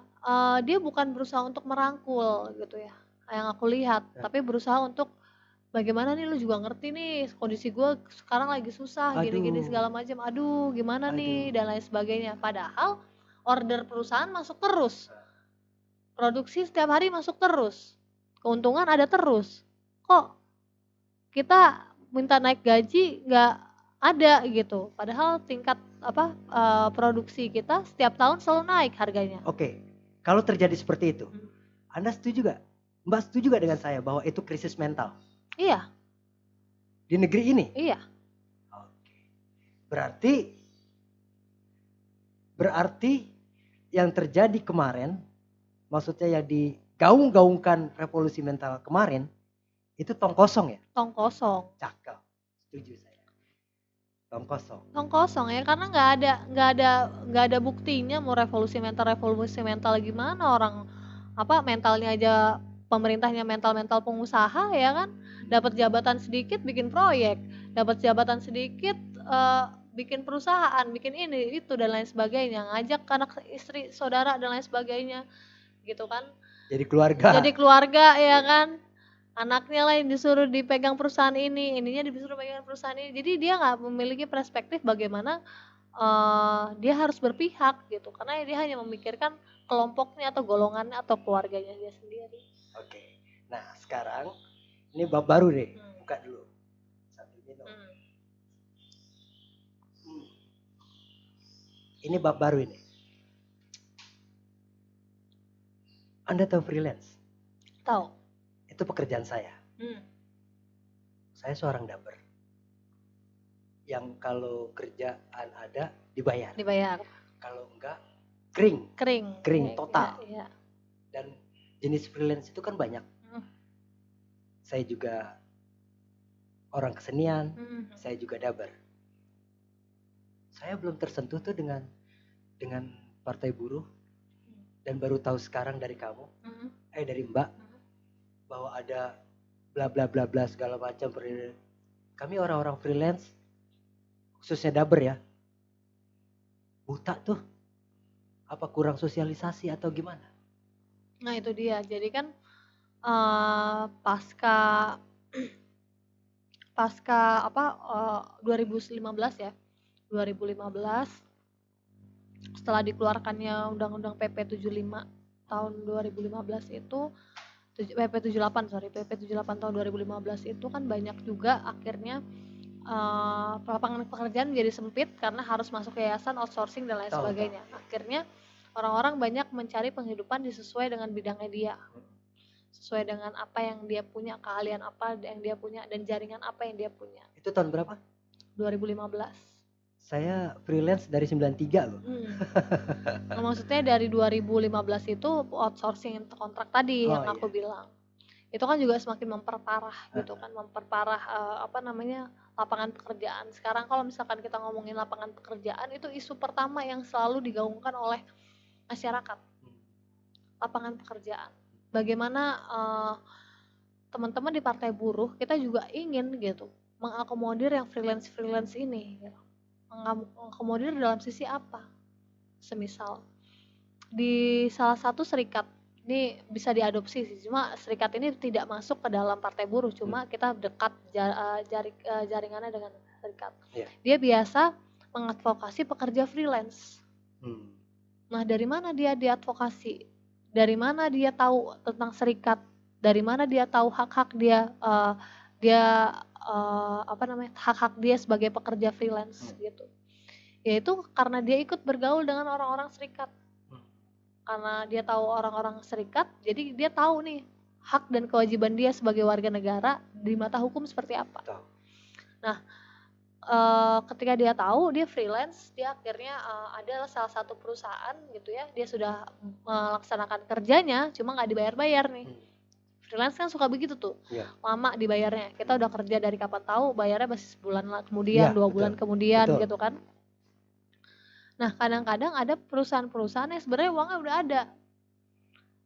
dia bukan berusaha untuk merangkul gitu ya, yang aku lihat, tapi berusaha untuk bagaimana nih, lu juga ngerti nih kondisi gue sekarang lagi susah, gini-gini segala macam, aduh gimana nih dan lain sebagainya. Padahal order perusahaan masuk terus, produksi setiap hari masuk terus, keuntungan ada terus, kok kita minta naik gaji nggak ada gitu, padahal tingkat produksi kita setiap tahun selalu naik harganya. Oke, kalau terjadi seperti itu, Anda setuju gak? Mbak setuju gak dengan saya bahwa itu krisis mental? Iya. Di negeri ini? Iya. Oke. Berarti yang terjadi kemarin, maksudnya yang digaung-gaungkan revolusi mental kemarin, itu tong kosong ya? Tong kosong. Cakep, setuju saya. Tong kosong ya, karena nggak ada buktinya mau revolusi mental gimana, orang mentalnya aja, pemerintahnya mental pengusaha ya kan, dapat jabatan sedikit bikin proyek, dapat jabatan sedikit bikin perusahaan, bikin ini itu dan lain sebagainya, ngajak anak istri saudara dan lain sebagainya gitu kan, jadi keluarga ya kan, anaknya lah yang disuruh dipegang perusahaan ininya disuruh pegang perusahaan ini. Jadi dia nggak memiliki perspektif bagaimana dia harus berpihak gitu, karena dia hanya memikirkan kelompoknya atau golongannya atau keluarganya dia sendiri. Oke, nah sekarang ini bab baru deh, buka dulu sambil minum. Ini bab baru ini. Anda tahu freelance? Tahu. Itu pekerjaan saya. Saya seorang daber yang kalau kerjaan ada dibayar, Dibayar. kalau enggak kering Kering. total. Iya. Dan jenis freelance itu kan banyak. Mm. Saya juga orang kesenian, Mm. saya juga daber. Saya belum tersentuh tuh dengan partai buruh, dan baru tahu sekarang dari kamu, dari Mbak, bahwa ada bla bla bla bla segala macam. Kami orang-orang freelance, khususnya daber ya, buta tuh. Apa kurang sosialisasi atau gimana? Nah itu dia. Jadi kan pasca 2015 ya. 2015 setelah dikeluarkannya Undang-Undang PP 75 tahun 2015 itu PP 78 tahun 2015 itu kan banyak juga akhirnya lapangan pekerjaan menjadi sempit karena harus masuk yayasan, outsourcing dan lain sebagainya. Akhirnya orang-orang banyak mencari penghidupan sesuai dengan bidangnya dia, sesuai dengan apa yang dia punya, keahlian apa yang dia punya, dan jaringan apa yang dia punya. Itu tahun berapa? 2015. Saya freelance dari 93 loh. Nah, maksudnya dari 2015 itu outsourcing kontrak tadi yang aku bilang. Itu kan juga semakin memperparah gitu kan, memperparah lapangan pekerjaan. Sekarang kalau misalkan kita ngomongin lapangan pekerjaan, itu isu pertama yang selalu digaungkan oleh masyarakat. Lapangan pekerjaan. Bagaimana teman-teman di partai buruh, kita juga ingin gitu mengakomodir yang freelance ini gitu. Mengakomodir dalam sisi apa? Semisal di salah satu serikat, ini bisa diadopsi sih, cuma serikat ini tidak masuk ke dalam partai buruh, cuma kita dekat jaringannya dengan serikat. Dia biasa mengadvokasi pekerja freelance. Nah dari mana dia diadvokasi? Dari mana dia tahu tentang serikat? Dari mana dia tahu hak-hak dia hak-hak dia sebagai pekerja freelance gitu? Yaitu karena dia ikut bergaul dengan orang-orang serikat. Karena dia tahu orang-orang serikat, jadi dia tahu nih hak dan kewajiban dia sebagai warga negara di mata hukum seperti apa. Nah, ketika dia tahu, dia freelance, dia akhirnya adalah salah satu perusahaan gitu ya, dia sudah melaksanakan kerjanya, cuma nggak dibayar-bayar nih. Freelance kan suka begitu tuh, lama dibayarnya. Kita udah kerja dari kapan tahu, bayarnya masih sebulan kemudian, 2 bulan kemudian gitu kan. Nah kadang-kadang ada perusahaan-perusahaan yang sebenarnya uangnya udah ada,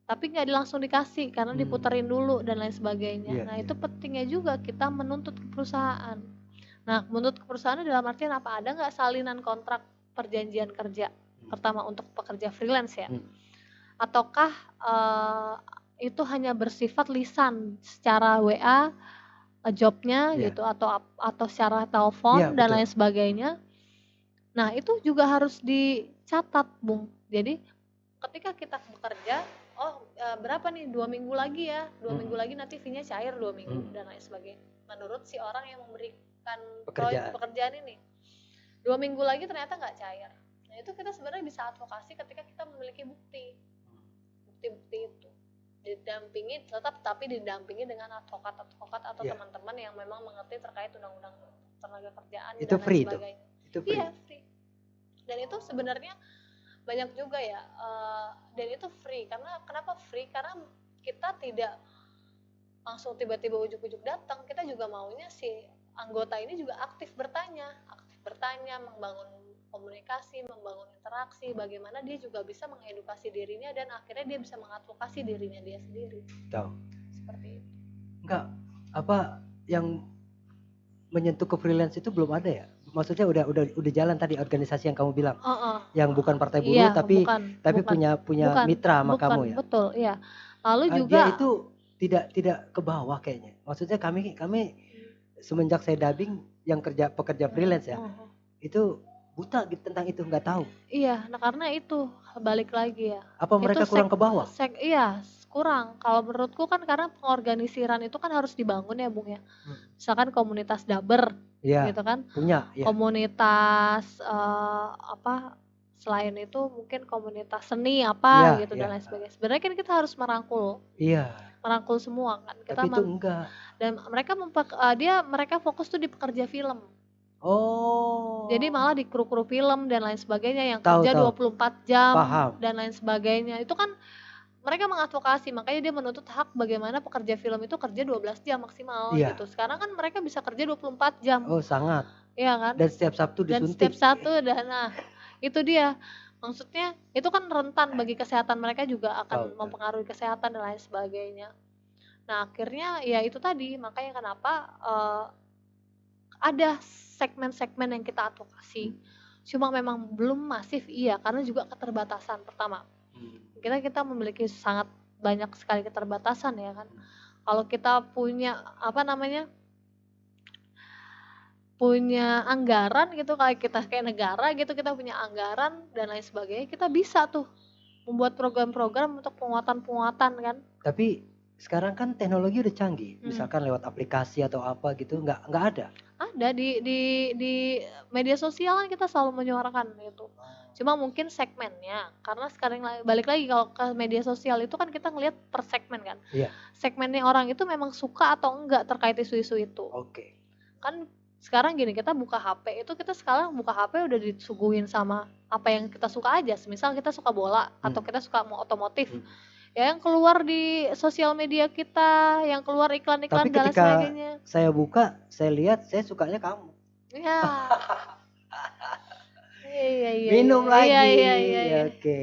tapi nggak langsung dikasih karena diputerin dulu dan lain sebagainya. Nah itu pentingnya juga kita menuntut ke perusahaan. Nah menuntut ke perusahaan dalam artian apa? Ada nggak salinan kontrak perjanjian kerja pertama untuk pekerja freelance ya? Ataukah itu hanya bersifat lisan secara WA jobnya gitu, atau secara telepon dan lain sebagainya. Nah itu juga harus dicatat Bung. Jadi ketika kita bekerja, berapa nih 2 minggu lagi ya, 2 minggu lagi nanti fee-nya cair 2 minggu dan lain sebagainya. Menurut si orang yang memberikan pekerjaan ini 2 minggu lagi ternyata nggak cair. Nah itu kita sebenarnya bisa advokasi ketika kita memiliki bukti itu, didampingi tapi didampingi dengan advokat atau teman-teman yang memang mengerti terkait undang-undang tenaga kerjaan itu dan free lain sebagainya. Itu free. Iya free. Dan itu sebenarnya banyak juga ya, dan itu free. Karena kenapa free? Karena kita tidak langsung tiba-tiba ujuk-ujuk datang. Kita juga maunya si anggota ini juga aktif bertanya, membangun komunikasi, membangun interaksi, bagaimana dia juga bisa mengedukasi dirinya dan akhirnya dia bisa mengadvokasi dirinya dia sendiri. Tahu. Seperti itu. Enggak, apa yang menyentuh ke freelance itu belum ada ya? Maksudnya udah jalan tadi organisasi yang kamu bilang, yang bukan partai buruh, tapi punya mitra sama kamu ya. Betul, iya. Lalu juga dia itu tidak ke bawah kayaknya. Maksudnya kami semenjak saya dubbing yang pekerja freelance ya, itu buta gitu tentang itu, nggak tahu. Iya, nah karena itu balik lagi ya. Apa mereka kurang ke bawah? Iya, kurang. Kalau menurutku kan karena pengorganisiran itu kan harus dibangun ya Bung ya. Misalkan komunitas daber gitu kan. Punya. Komunitas selain itu mungkin komunitas seni gitu dan lain sebagainya. Sebenarnya kan kita harus merangkul. Iya. merangkul semua kan. Tapi itu enggak. Dan mereka mereka fokus tuh di pekerja film. Oh. Jadi malah di kru-kru film dan lain sebagainya yang Tahu, kerja tahu. 24 jam Paham. dan lain sebagainya. Itu kan mereka mengadvokasi, makanya dia menuntut hak bagaimana pekerja film itu kerja 12 jam maksimal Iya. gitu. Sekarang kan mereka bisa kerja 24 jam. Oh, sangat. Iya kan? Dan setiap Sabtu Dan disuntik. setiap Sabtu itu dia. Maksudnya itu kan rentan bagi kesehatan mereka juga akan Tahu. mempengaruhi kesehatan dan lain sebagainya. Nah, akhirnya ya itu tadi, makanya kenapa ada segmen-segmen yang kita advokasi. Cuma memang belum masif, iya, karena juga keterbatasan pertama. Kita memiliki sangat banyak sekali keterbatasan ya kan. Kalau kita punya punya anggaran gitu, kayak negara gitu, kita punya anggaran dan lain sebagainya, kita bisa tuh membuat program-program untuk penguatan kan. Tapi sekarang kan teknologi udah canggih, misalkan lewat aplikasi atau apa gitu, nggak ada. Ada di media sosial kan kita selalu menyuarakan itu. Cuma mungkin segmennya, karena sekarang balik lagi kalau ke media sosial itu kan kita ngelihat per segmen kan. Iya. Segmennya orang itu memang suka atau enggak terkait isu-isu itu. Oke. Kan sekarang gini, kita buka HP itu kita sekarang buka HP udah disuguhin sama apa yang kita suka aja. Misal kita suka bola atau kita suka otomotif. Ya yang keluar di sosial media kita, yang keluar iklan-iklan dan lain sebagainya. Saya buka, saya lihat, saya sukanya kamu. Iya. Iya. Minum lagi. Iya. Oke.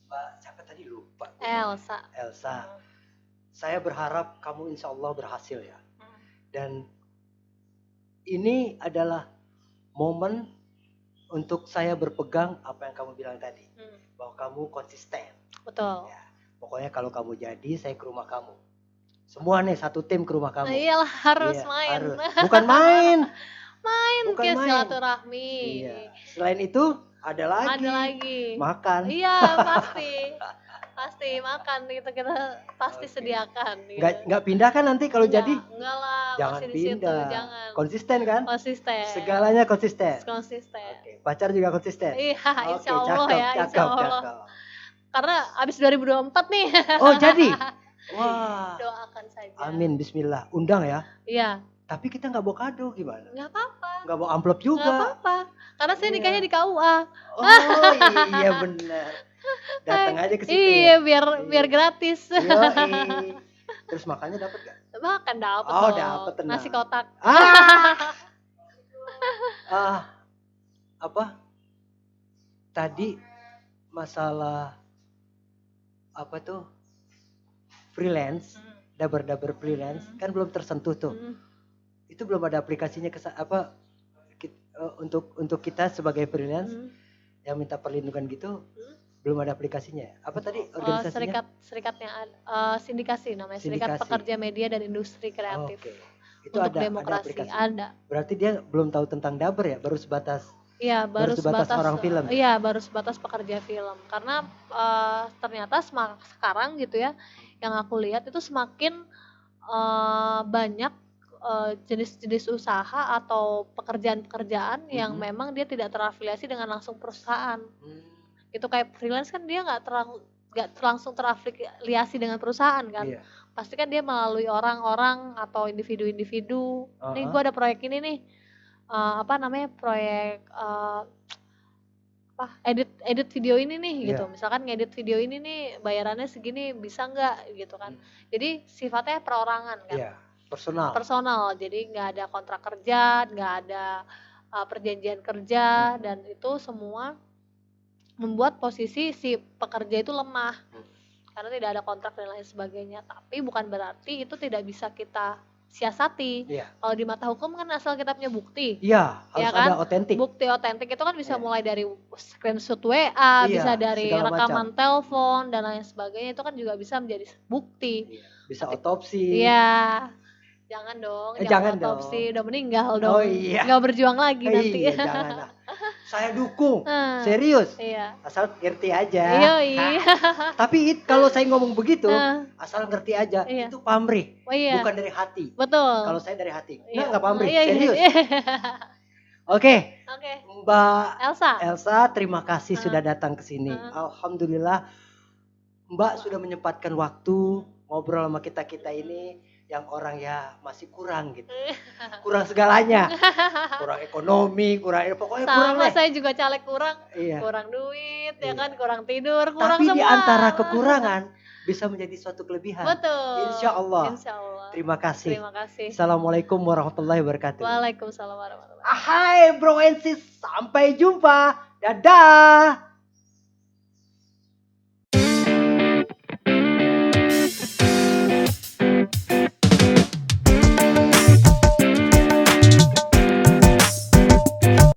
Mbak, siapa tadi lupa? Elsa. Saya berharap kamu insya Allah berhasil ya. Dan ini adalah momen untuk saya berpegang apa yang kamu bilang tadi. Bahwa kamu konsisten. Betul. Ya, pokoknya kalau kamu jadi, saya ke rumah kamu. Semua nih satu tim ke rumah kamu. Nah, iyalah harus main. Harus. Bukan main. Bukan silaturahmi. Iya. Selain itu ada lagi. Makan. Iya pasti makan itu kita pasti sediakan. Gitu. Nggak pindah kan nanti kalau jadi? Enggak lah. Jangan masih pindah. Di situ, jangan. Konsisten kan? Konsisten. Segalanya konsisten. Oke. Pacar juga konsisten. Iya, insya Allah ya. Insya Allah. Karena abis 2024 nih. Oh jadi? Wah. Doakan saja. Amin, bismillah. Undang ya? Iya. Tapi kita nggak bawa kado gimana? Nggak apa-apa. Nggak bawa amplop juga. Nggak apa-apa. Karena saya nikahnya di KUA. Oh iya benar. Datang aja ke situ. Iya, biar gratis. Terus makannya dapat nggak? Makan dapat. Oh dapat tenang. Nasi kotak. Apa? Tadi masalah apa tuh? Freelance, dabar freelance kan belum tersentuh tuh. Itu belum ada aplikasinya untuk kita sebagai freelance yang minta perlindungan gitu. Belum ada aplikasinya. Apa tadi organisasinya? Serikatnya sindikasi namanya, Serikat Pekerja Media dan Industri Kreatif. Oke. Itu untuk ada demokrasi. Ada. Berarti dia belum tahu tentang dabar ya, baru sebatas. Iya, baru sebatas orang film. Iya, baru sebatas pekerja film. Karena ternyata sekarang gitu ya, yang aku lihat itu semakin banyak jenis-jenis usaha atau pekerjaan-pekerjaan yang memang dia tidak terafiliasi dengan langsung perusahaan. Itu kayak freelance kan dia nggak langsung terafiliasi dengan perusahaan kan. Iya. Pasti kan dia melalui orang-orang atau individu-individu. Nih gue ada proyek ini nih. Proyek edit video ini nih gitu. Misalkan ngedit video ini nih bayarannya segini, bisa nggak gitu kan. Jadi sifatnya perorangan kan. Personal. Jadi nggak ada kontrak kerja, nggak ada perjanjian kerja, dan itu semua membuat posisi si pekerja itu lemah karena tidak ada kontrak dan lain sebagainya. Tapi bukan berarti itu tidak bisa kita siasati. Kalau di mata hukum kan asal kita punya bukti. Iya, harus ada otentik. Bukti otentik itu kan bisa mulai dari screenshot WA, bisa dari rekaman telepon dan lain sebagainya. Itu kan juga bisa menjadi bukti. Bisa otopsi. Iya. Jangan dong, jangan otopsi, udah meninggal dong. Oh iya. Nggak berjuang lagi nanti. Iya, jangan lah. Saya dukung. Serius. Iya. Asal ngerti aja. Iya. Tapi kalau saya ngomong begitu, asal ngerti aja, itu pamrih. Bukan dari hati. Betul. Kalau saya dari hati. Nggak pamrih. Serius. Oke, Oke, Mbak Elsa. Elsa, terima kasih Heeh. sudah datang ke sini. Heeh. Alhamdulillah, Mbak sudah menyempatkan waktu ngobrol sama kita-kita ini yang orang ya masih kurang gitu. Kurang segalanya. Kurang ekonomi, pokoknya kurang Sama deh. saya juga caleg kurang. Iya. Kurang duit, ya Iya. kan, kurang tidur, kurang Tapi di semua. antara kekurangan bisa menjadi suatu kelebihan. Betul. Insya Allah. Insya Allah. Terima kasih. Terima kasih. Assalamualaikum warahmatullahi wabarakatuh. Waalaikumsalam warahmatullahi wabarakatuh. Hai bro and sis, sampai jumpa. Dadah.